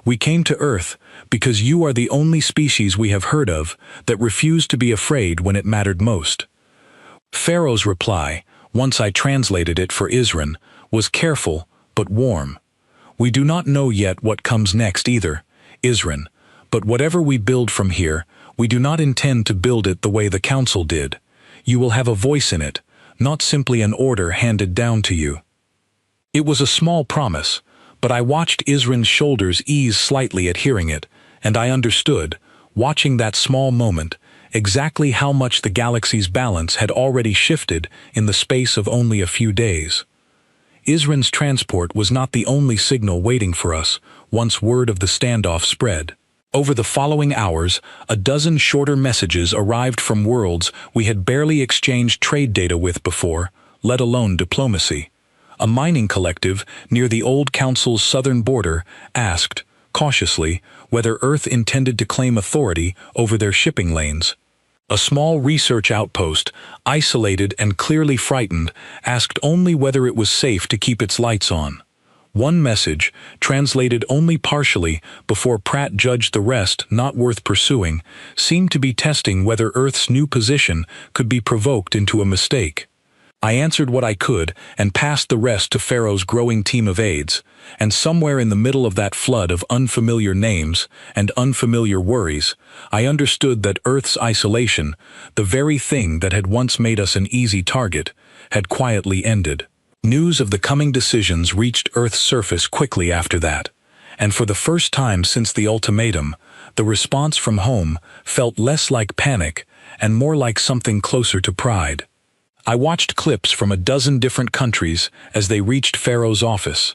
We came to Earth because you are the only species we have heard of that refused to be afraid when it mattered most." Pharaoh's reply, once I translated it for Isran, was careful but warm. "We do not know yet what comes next either, Isran, but whatever we build from here, we do not intend to build it the way the Council did. You will have a voice in it, not simply an order handed down to you." It was a small promise, but I watched Isran's shoulders ease slightly at hearing it, and I understood, watching that small moment, exactly how much the galaxy's balance had already shifted in the space of only a few days. Isran's transport was not the only signal waiting for us once word of the standoff spread. Over the following hours, a dozen shorter messages arrived from worlds we had barely exchanged trade data with before, let alone diplomacy. A mining collective near the old Council's southern border asked, cautiously, whether Earth intended to claim authority over their shipping lanes. A small research outpost, isolated and clearly frightened, asked only whether it was safe to keep its lights on. One message, translated only partially before Pratt judged the rest not worth pursuing, seemed to be testing whether Earth's new position could be provoked into a mistake. I answered what I could and passed the rest to Pharaoh's growing team of aides, and somewhere in the middle of that flood of unfamiliar names and unfamiliar worries, I understood that Earth's isolation, the very thing that had once made us an easy target, had quietly ended. News of the coming decisions reached Earth's surface quickly after that, and for the first time since the ultimatum, the response from home felt less like panic and more like something closer to pride. I watched clips from a dozen different countries as they reached Pharaoh's office.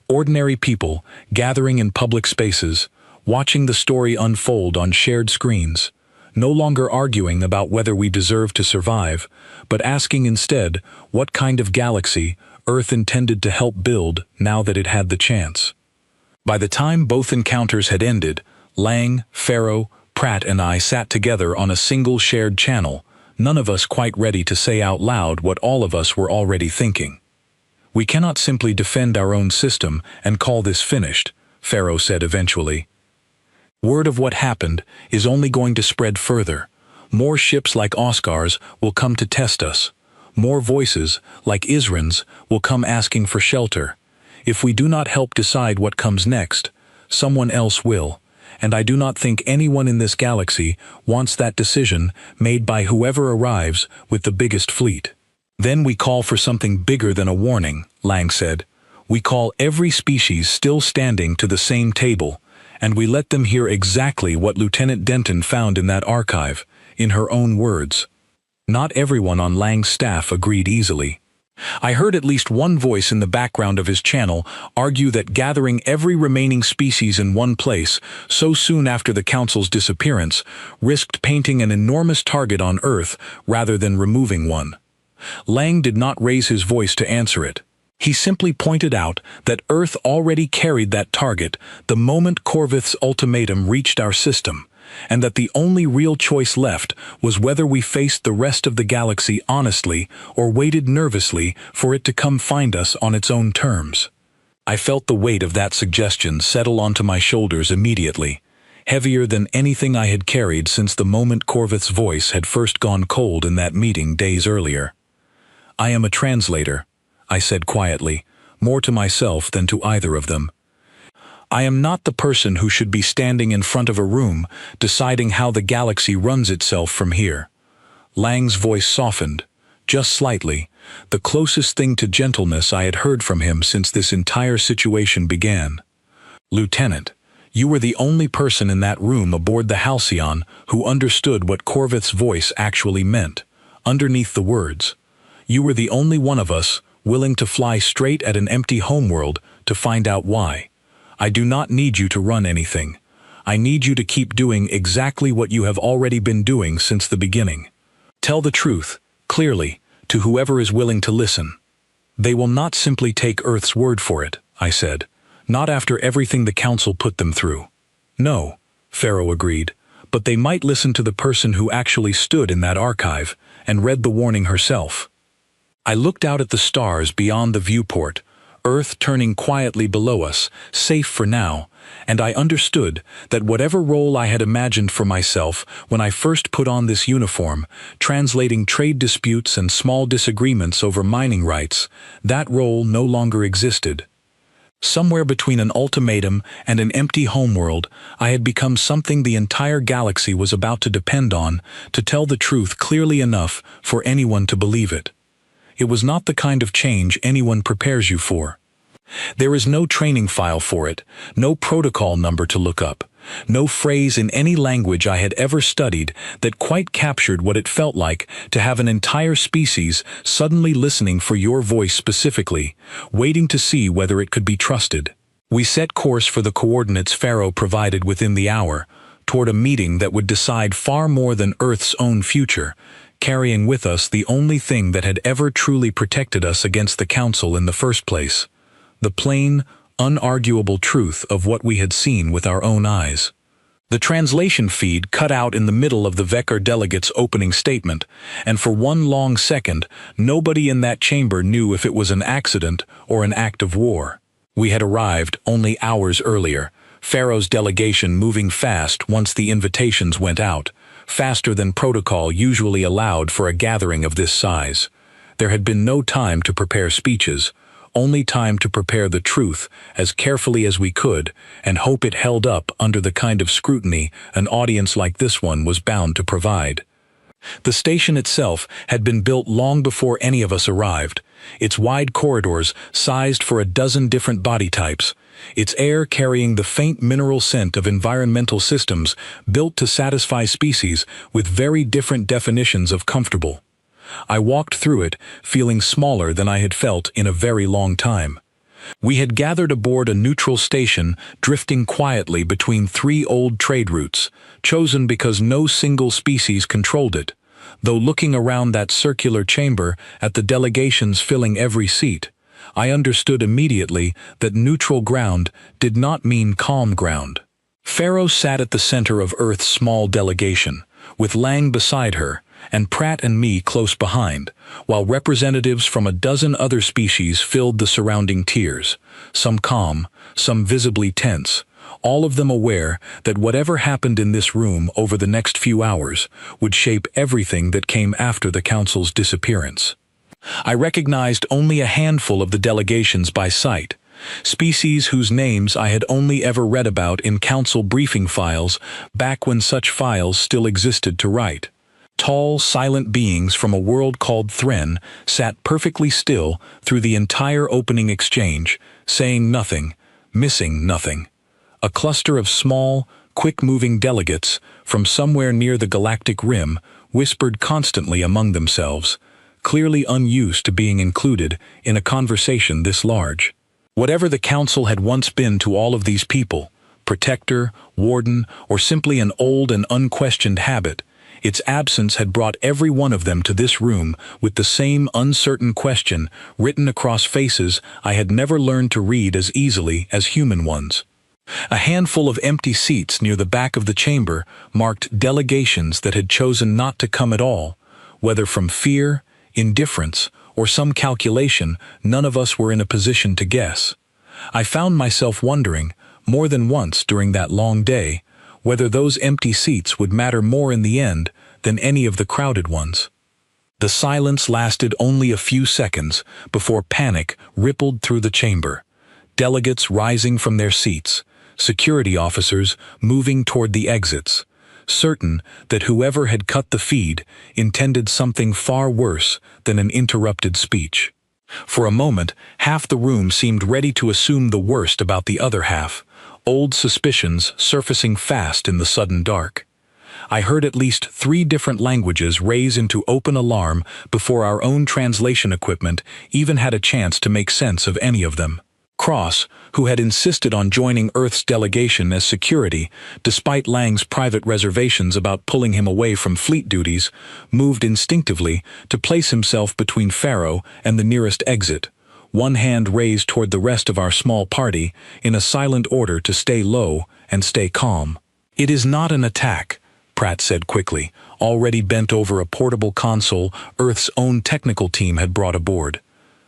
Ordinary people gathering in public spaces, watching the story unfold on shared screens, no longer arguing about whether we deserve to survive, but asking instead what kind of galaxy Earth intended to help build now that it had the chance. By the time both encounters had ended, Lang, Pharaoh, Pratt and I sat together on a single shared channel, none of us quite ready to say out loud what all of us were already thinking. "We cannot simply defend our own system and call this finished," Pharaoh said eventually. "Word of what happened is only going to spread further. More ships like Oscars will come to test us. More voices, like Isran's, will come asking for shelter. If we do not help decide what comes next, someone else will. And I do not think anyone in this galaxy wants that decision made by whoever arrives with the biggest fleet." "Then we call for something bigger than a warning," Lang said. "We call every species still standing to the same table, and we let them hear exactly what Lieutenant Denton found in that archive, in her own words." Not everyone on Lang's staff agreed easily. I heard at least one voice in the background of his channel argue that gathering every remaining species in one place so soon after the Council's disappearance risked painting an enormous target on Earth rather than removing one. Lang did not raise his voice to answer it. He simply pointed out that Earth already carried that target the moment Corvith's ultimatum reached our system, and that the only real choice left was whether we faced the rest of the galaxy honestly or waited nervously for it to come find us on its own terms. I felt the weight of that suggestion settle onto my shoulders immediately, heavier than anything I had carried since the moment Corvith's voice had first gone cold in that meeting days earlier. "I am a translator," I said quietly, more to myself than to either of them. "I am not the person who should be standing in front of a room deciding how the galaxy runs itself from here." Lang's voice softened, just slightly, the closest thing to gentleness I had heard from him since this entire situation began. "Lieutenant, you were the only person in that room aboard the Halcyon who understood what Corvith's voice actually meant, underneath the words. You were the only one of us willing to fly straight at an empty homeworld to find out why. I do not need you to run anything. I need you to keep doing exactly what you have already been doing since the beginning. Tell the truth, clearly, to whoever is willing to listen." "They will not simply take Earth's word for it," I said. "Not after everything the Council put them through." "No," Pharaoh agreed, "but they might listen to the person who actually stood in that archive and read the warning herself." I looked out at the stars beyond the viewport, Earth turning quietly below us, safe for now, and I understood that whatever role I had imagined for myself when I first put on this uniform, translating trade disputes and small disagreements over mining rights, that role no longer existed. Somewhere between an ultimatum and an empty homeworld, I had become something the entire galaxy was about to depend on to tell the truth clearly enough for anyone to believe it. It was not the kind of change anyone prepares you for. There is no training file for it, no protocol number to look up, no phrase in any language I had ever studied that quite captured what it felt like to have an entire species suddenly listening for your voice specifically, waiting to see whether it could be trusted. We set course for the coordinates Pharaoh provided within the hour, toward a meeting that would decide far more than Earth's own future, carrying with us the only thing that had ever truly protected us against the Council in the first place, the plain, unarguable truth of what we had seen with our own eyes. The translation feed cut out in the middle of the Vekar delegate's opening statement, and for one long second, nobody in that chamber knew if it was an accident or an act of war. We had arrived only hours earlier, Pharaoh's delegation moving fast once the invitations went out, faster than protocol usually allowed for a gathering of this size. There had been no time to prepare speeches, only time to prepare the truth as carefully as we could and hope it held up under the kind of scrutiny an audience like this one was bound to provide. The station itself had been built long before any of us arrived, its wide corridors sized for a dozen different body types, its air carrying the faint mineral scent of environmental systems built to satisfy species with very different definitions of comfortable. I walked through it, feeling smaller than I had felt in a very long time. We had gathered aboard a neutral station, drifting quietly between three old trade routes, chosen because no single species controlled it, though looking around that circular chamber at the delegations filling every seat, I understood immediately that neutral ground did not mean calm ground. Pharaoh sat at the center of Earth's small delegation, with Lang beside her, and Pratt and me close behind, while representatives from a dozen other species filled the surrounding tiers, some calm, some visibly tense, all of them aware that whatever happened in this room over the next few hours would shape everything that came after the Council's disappearance. I recognized only a handful of the delegations by sight, species whose names I had only ever read about in Council briefing files back when such files still existed to write. Tall, silent beings from a world called Thren sat perfectly still through the entire opening exchange, saying nothing, missing nothing. A cluster of small, quick-moving delegates from somewhere near the galactic rim whispered constantly among themselves, clearly unused to being included in a conversation this large. Whatever the Council had once been to all of these people, protector, warden, or simply an old and unquestioned habit, its absence had brought every one of them to this room with the same uncertain question written across faces I had never learned to read as easily as human ones. A handful of empty seats near the back of the chamber marked delegations that had chosen not to come at all, whether from fear, indifference, or some calculation none of us were in a position to guess. I found myself wondering, more than once during that long day, whether those empty seats would matter more in the end than any of the crowded ones. The silence lasted only a few seconds before panic rippled through the chamber, delegates rising from their seats, security officers moving toward the exits, certain that whoever had cut the feed intended something far worse than an interrupted speech. For a moment, half the room seemed ready to assume the worst about the other half, old suspicions surfacing fast in the sudden dark. I heard at least 3 different languages raise into open alarm before our own translation equipment even had a chance to make sense of any of them. Cross, who had insisted on joining Earth's delegation as security, despite Lang's private reservations about pulling him away from fleet duties, moved instinctively to place himself between Pharaoh and the nearest exit, one hand raised toward the rest of our small party in a silent order to stay low and stay calm. "It is not an attack," Pratt said quickly, already bent over a portable console Earth's own technical team had brought aboard.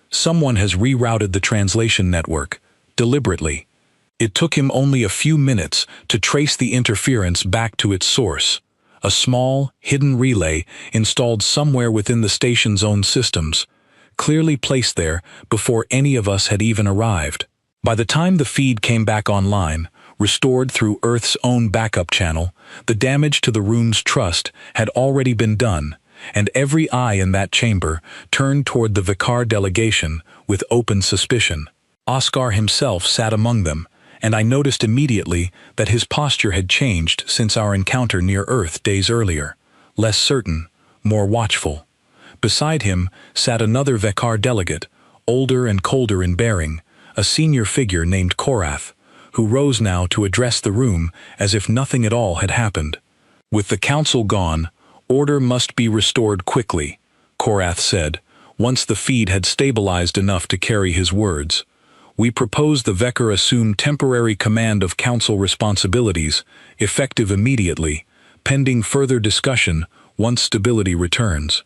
"Someone has rerouted the translation network, deliberately. It took him only a few minutes to trace the interference back to its source, a small, hidden relay installed somewhere within the station's own systems, clearly placed there before any of us had even arrived. By the time the feed came back online, restored through Earth's own backup channel, the damage to the room's trust had already been done, and every eye in that chamber turned toward the Vicar delegation with open suspicion. Oscar himself sat among them, and I noticed immediately that his posture had changed since our encounter near Earth days earlier, less certain, more watchful. Beside him sat another Vicar delegate, older and colder in bearing, a senior figure named Korath, who rose now to address the room as if nothing at all had happened. "With the Council gone, order must be restored quickly," Korath said, once the feed had stabilized enough to carry his words. "We propose the Vicar assume temporary command of Council responsibilities, effective immediately, pending further discussion once stability returns."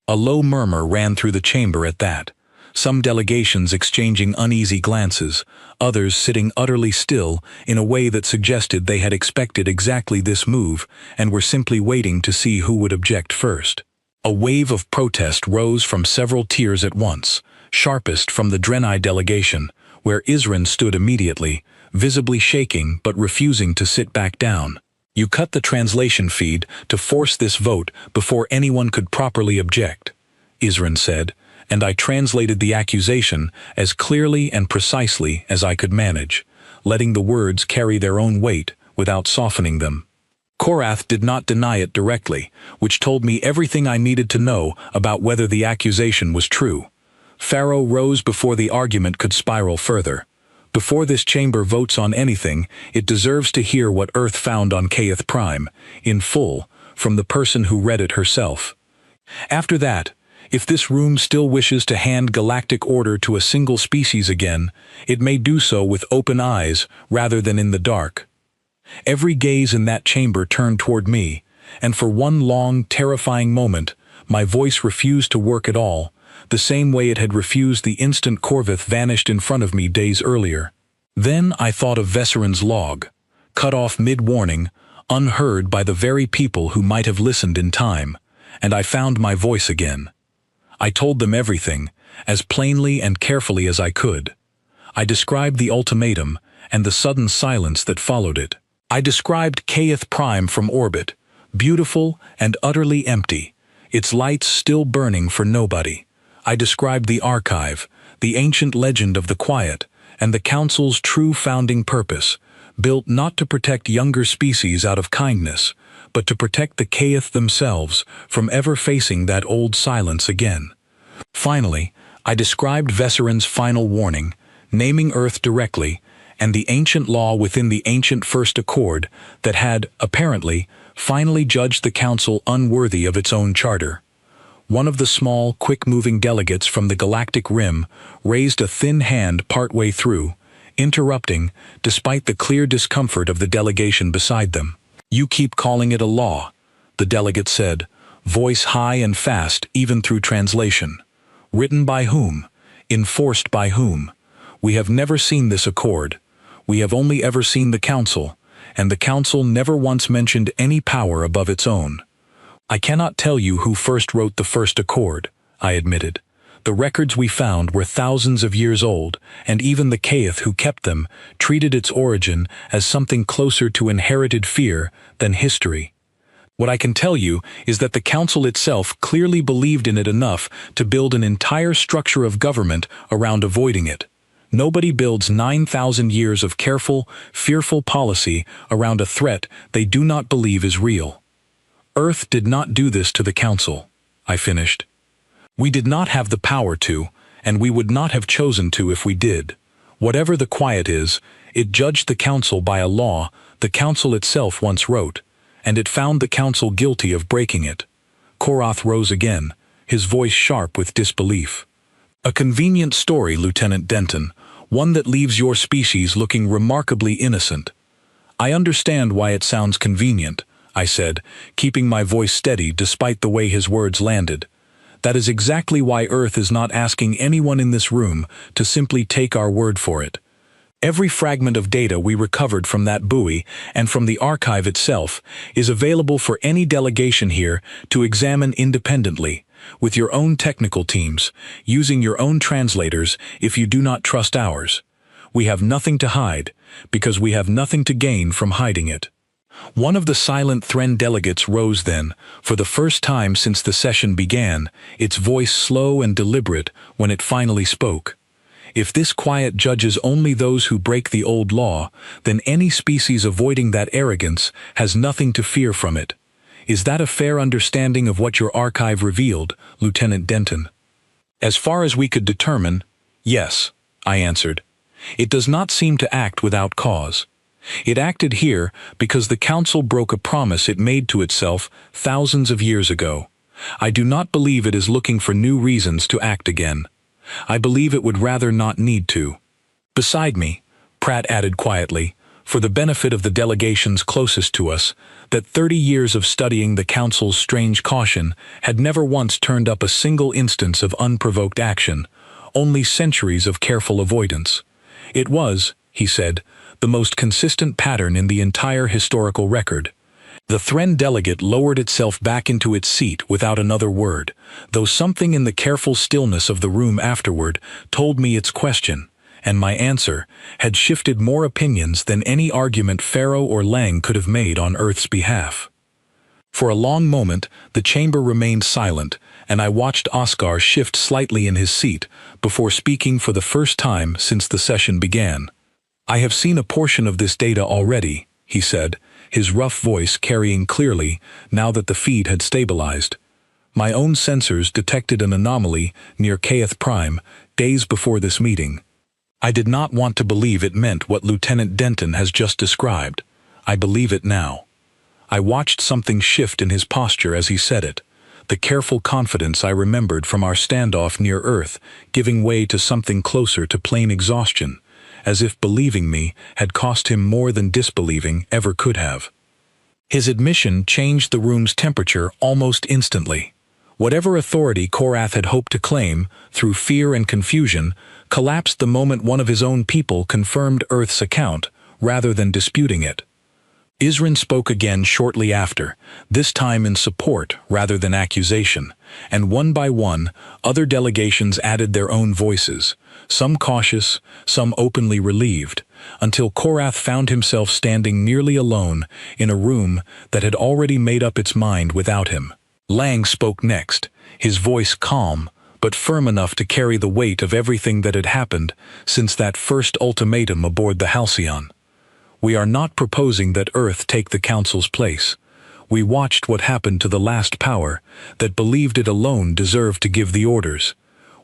A low murmur ran through the chamber at that, some delegations exchanging uneasy glances, others sitting utterly still in a way that suggested they had expected exactly this move and were simply waiting to see who would object first. A wave of protest rose from several tiers at once, sharpest from the Drenai delegation, where Isran stood immediately, visibly shaking but refusing to sit back down. "You cut the translation feed to force this vote before anyone could properly object," Isran said, and I translated the accusation as clearly and precisely as I could manage, letting the words carry their own weight without softening them. Korath did not deny it directly, which told me everything I needed to know about whether the accusation was true. Pharaoh rose before the argument could spiral further. Before this chamber votes on anything, it deserves to hear what Earth found on EarthHFY, in full, from the person who read it herself. After that, if this room still wishes to hand galactic order to a single species again, it may do so with open eyes rather than in the dark. Every gaze in that chamber turned toward me, and for one long, terrifying moment, my voice refused to work at all, the same way it had refused the instant Corvith vanished in front of me days earlier. Then I thought of Vesseran's log, cut off mid-warning, unheard by the very people who might have listened in time, and I found my voice again. I told them everything, as plainly and carefully as I could. I described the ultimatum and the sudden silence that followed it. I described EarthHFY from orbit, beautiful and utterly empty, its lights still burning for nobody. I described the archive, the ancient legend of the Quiet, and the Council's true founding purpose, built not to protect younger species out of kindness, but to protect the Kaeth themselves from ever facing that old silence again. Finally, I described Vesseran's final warning, naming Earth directly, and the ancient law within the ancient First Accord that had, apparently, finally judged the Council unworthy of its own charter. One of the small, quick-moving delegates from the Galactic Rim raised a thin hand partway through, interrupting, despite the clear discomfort of the delegation beside them. "You keep calling it a law," the delegate said, voice high and fast even through translation. "Written by whom? Enforced by whom? We have never seen this accord. We have only ever seen the Council, and the Council never once mentioned any power above its own." "I cannot tell you who first wrote the first accord," I admitted. "The records we found were thousands of years old, and even the Kaeth who kept them treated its origin as something closer to inherited fear than history. What I can tell you is that the Council itself clearly believed in it enough to build an entire structure of government around avoiding it. Nobody builds 9,000 years of careful, fearful policy around a threat they do not believe is real. Earth did not do this to the Council," I finished. "We did not have the power to, and we would not have chosen to if we did. Whatever the Quiet is, it judged the Council by a law the Council itself once wrote, and it found the Council guilty of breaking it." Korath rose again, his voice sharp with disbelief. "A convenient story, Lieutenant Denton, one that leaves your species looking remarkably innocent." "I understand why it sounds convenient," I said, keeping my voice steady despite the way his words landed. "That is exactly why Earth is not asking anyone in this room to simply take our word for it. Every fragment of data we recovered from that buoy and from the archive itself is available for any delegation here to examine independently, with your own technical teams, using your own translators if you do not trust ours. We have nothing to hide, because we have nothing to gain from hiding it." One of the silent Thren delegates rose then, for the first time since the session began, its voice slow and deliberate when it finally spoke. "If this Quiet judges only those who break the old law, then any species avoiding that arrogance has nothing to fear from it. Is that a fair understanding of what your archive revealed, Lieutenant Denton?" "As far as we could determine, yes," I answered. "It does not seem to act without cause. It acted here because the Council broke a promise it made to itself thousands of years ago. I do not believe it is looking for new reasons to act again. I believe it would rather not need to." "Beside me," Pratt added quietly, for the benefit of the delegations closest to us, that 30 years of studying the Council's strange caution had never once turned up a single instance of unprovoked action, only centuries of careful avoidance. "It was," he said, "the most consistent pattern in the entire historical record. The Thren delegate lowered itself back into its seat without another word, though something in the careful stillness of the room afterward told me its question, and my answer had shifted more opinions than any argument Pharaoh or Lang could have made on Earth's behalf. For a long moment, the chamber remained silent, and I watched Oscar shift slightly in his seat before speaking for the first time since the session began. "I have seen a portion of this data already," he said, his rough voice carrying clearly now that the feed had stabilized. "My own sensors detected an anomaly near Keth Prime days before this meeting. I did not want to believe it meant what Lieutenant Denton has just described. I believe it now." I watched something shift in his posture as he said it, the careful confidence I remembered from our standoff near Earth giving way to something closer to plain exhaustion, as if believing me had cost him more than disbelieving ever could have. His admission changed the room's temperature almost instantly. Whatever authority Korath had hoped to claim, through fear and confusion, collapsed the moment one of his own people confirmed Earth's account, rather than disputing it. Isrin spoke again shortly after, this time in support rather than accusation, and one by one, other delegations added their own voices, some cautious, some openly relieved, until Korath found himself standing nearly alone in a room that had already made up its mind without him. Lang spoke next, his voice calm, but firm enough to carry the weight of everything that had happened since that first ultimatum aboard the Halcyon. "We are not proposing that Earth take the Council's place. We watched what happened to the last power that believed it alone deserved to give the orders.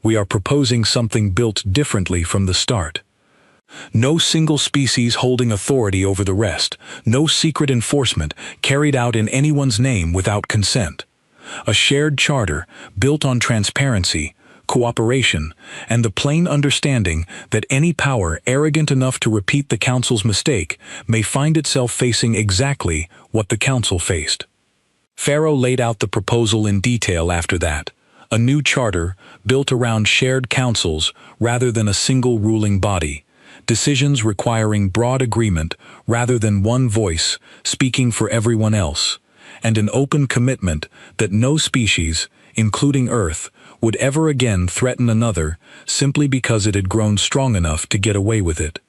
We are proposing something built differently from the start. No single species holding authority over the rest, no secret enforcement carried out in anyone's name without consent. A shared charter built on transparency, cooperation, and the plain understanding that any power arrogant enough to repeat the Council's mistake may find itself facing exactly what the Council faced." Pharaoh laid out the proposal in detail after that, a new charter built around shared councils rather than a single ruling body, decisions requiring broad agreement rather than one voice speaking for everyone else, and an open commitment that no species, including Earth, would ever again threaten another simply because it had grown strong enough to get away with it.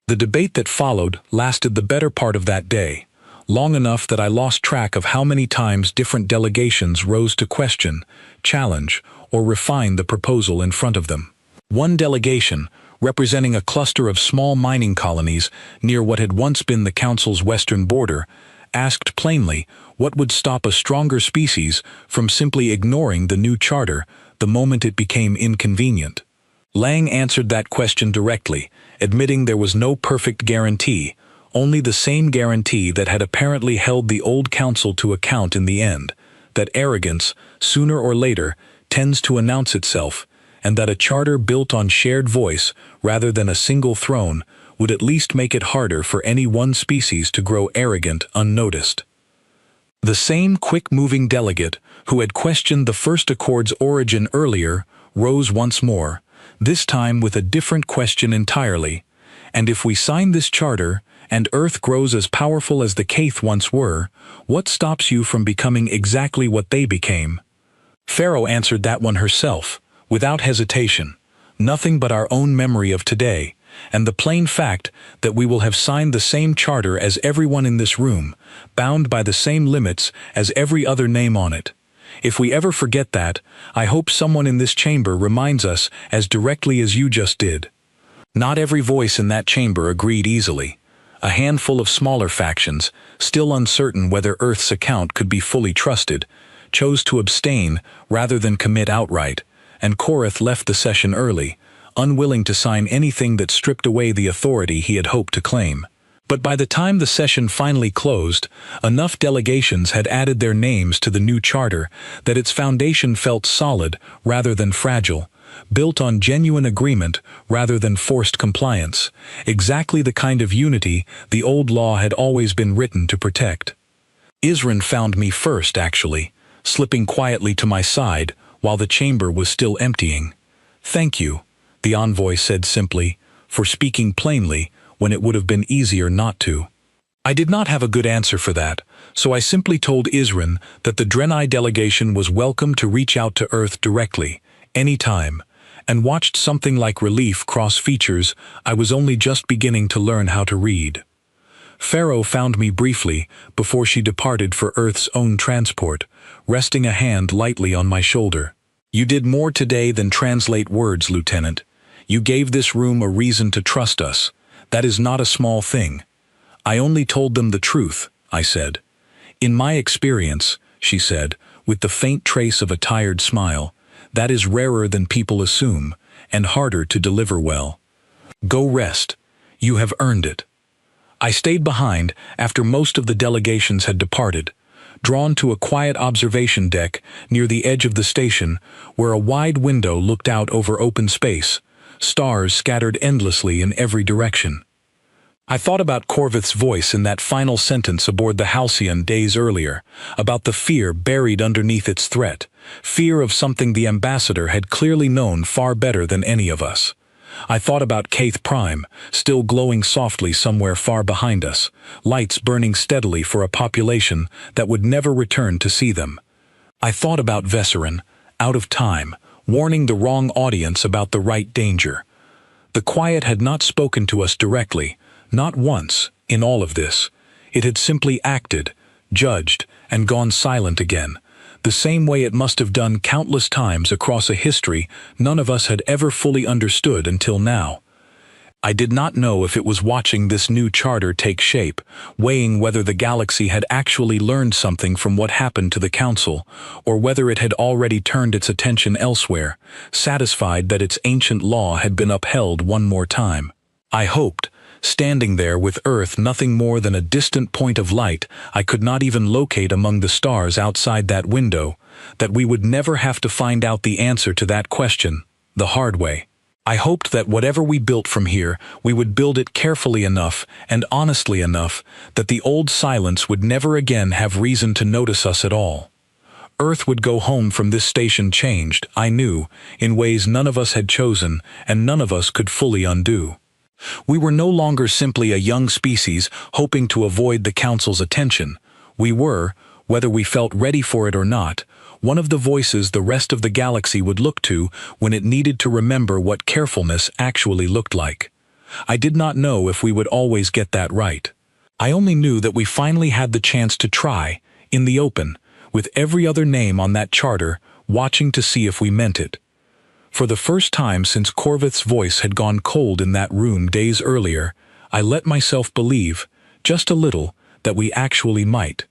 The debate that followed lasted the better part of that day, long enough that I lost track of how many times different delegations rose to question, challenge, or refine the proposal in front of them. One delegation, representing a cluster of small mining colonies near what had once been the Council's western border, asked plainly what would stop a stronger species from simply ignoring the new charter the moment it became inconvenient. Lang answered that question directly, admitting there was no perfect guarantee, only the same guarantee that had apparently held the old council to account in the end, that arrogance, sooner or later, tends to announce itself, and that a charter built on shared voice rather than a single throne would at least make it harder for any one species to grow arrogant unnoticed. The same quick-moving delegate who had questioned the First Accord's origin earlier rose once more, this time with a different question entirely. "And if we sign this charter, and Earth grows as powerful as the Keth once were, what stops you from becoming exactly what they became?" Pharaoh answered that one herself, without hesitation. "Nothing but our own memory of today, and the plain fact that we will have signed the same charter as everyone in this room, bound by the same limits as every other name on it. If we ever forget that, I hope someone in this chamber reminds us as directly as you just did." Not every voice in that chamber agreed easily. A handful of smaller factions, still uncertain whether Earth's account could be fully trusted, chose to abstain rather than commit outright, and Korath left the session early, unwilling to sign anything that stripped away the authority he had hoped to claim. But by the time the session finally closed, enough delegations had added their names to the new charter that its foundation felt solid rather than fragile, built on genuine agreement rather than forced compliance, exactly the kind of unity the old law had always been written to protect. Isrin found me first, actually, slipping quietly to my side while the chamber was still emptying. "Thank you," the envoy said simply, "for speaking plainly when it would have been easier not to." I did not have a good answer for that, so I simply told Isrin that the Draenei delegation was welcome to reach out to Earth directly, anytime, and watched something like relief cross features I was only just beginning to learn how to read. Pharaoh found me briefly before she departed for Earth's own transport, resting a hand lightly on my shoulder. "You did more today than translate words, Lieutenant. You gave this room a reason to trust us. That is not a small thing." "I only told them the truth," I said. "In my experience," she said, with the faint trace of a tired smile, "that is rarer than people assume, and harder to deliver well. Go rest. You have earned it." I stayed behind after most of the delegations had departed, drawn to a quiet observation deck near the edge of the station where a wide window looked out over open space, stars scattered endlessly in every direction. I thought about Corvith's voice in that final sentence aboard the Halcyon days earlier, about the fear buried underneath its threat, fear of something the ambassador had clearly known far better than any of us. I thought about Caith Prime, still glowing softly somewhere far behind us, lights burning steadily for a population that would never return to see them. I thought about Vesserin, out of time, warning the wrong audience about the right danger. The quiet had not spoken to us directly, not once, in all of this. It had simply acted, judged, and gone silent again, the same way it must have done countless times across a history none of us had ever fully understood until now. I did not know if it was watching this new charter take shape, weighing whether the galaxy had actually learned something from what happened to the Council, or whether it had already turned its attention elsewhere, satisfied that its ancient law had been upheld one more time. I hoped, standing there with Earth nothing more than a distant point of light I could not even locate among the stars outside that window, that we would never have to find out the answer to that question, the hard way. I hoped that whatever we built from here, we would build it carefully enough and honestly enough that the old silence would never again have reason to notice us at all. Earth would go home from this station changed, I knew, in ways none of us had chosen and none of us could fully undo. We were no longer simply a young species hoping to avoid the Council's attention. We were, whether we felt ready for it or not, one of the voices the rest of the galaxy would look to when it needed to remember what carefulness actually looked like. I did not know if we would always get that right. I only knew that we finally had the chance to try, in the open, with every other name on that charter, watching to see if we meant it. For the first time since Corvith's voice had gone cold in that room days earlier, I let myself believe, just a little, that we actually might.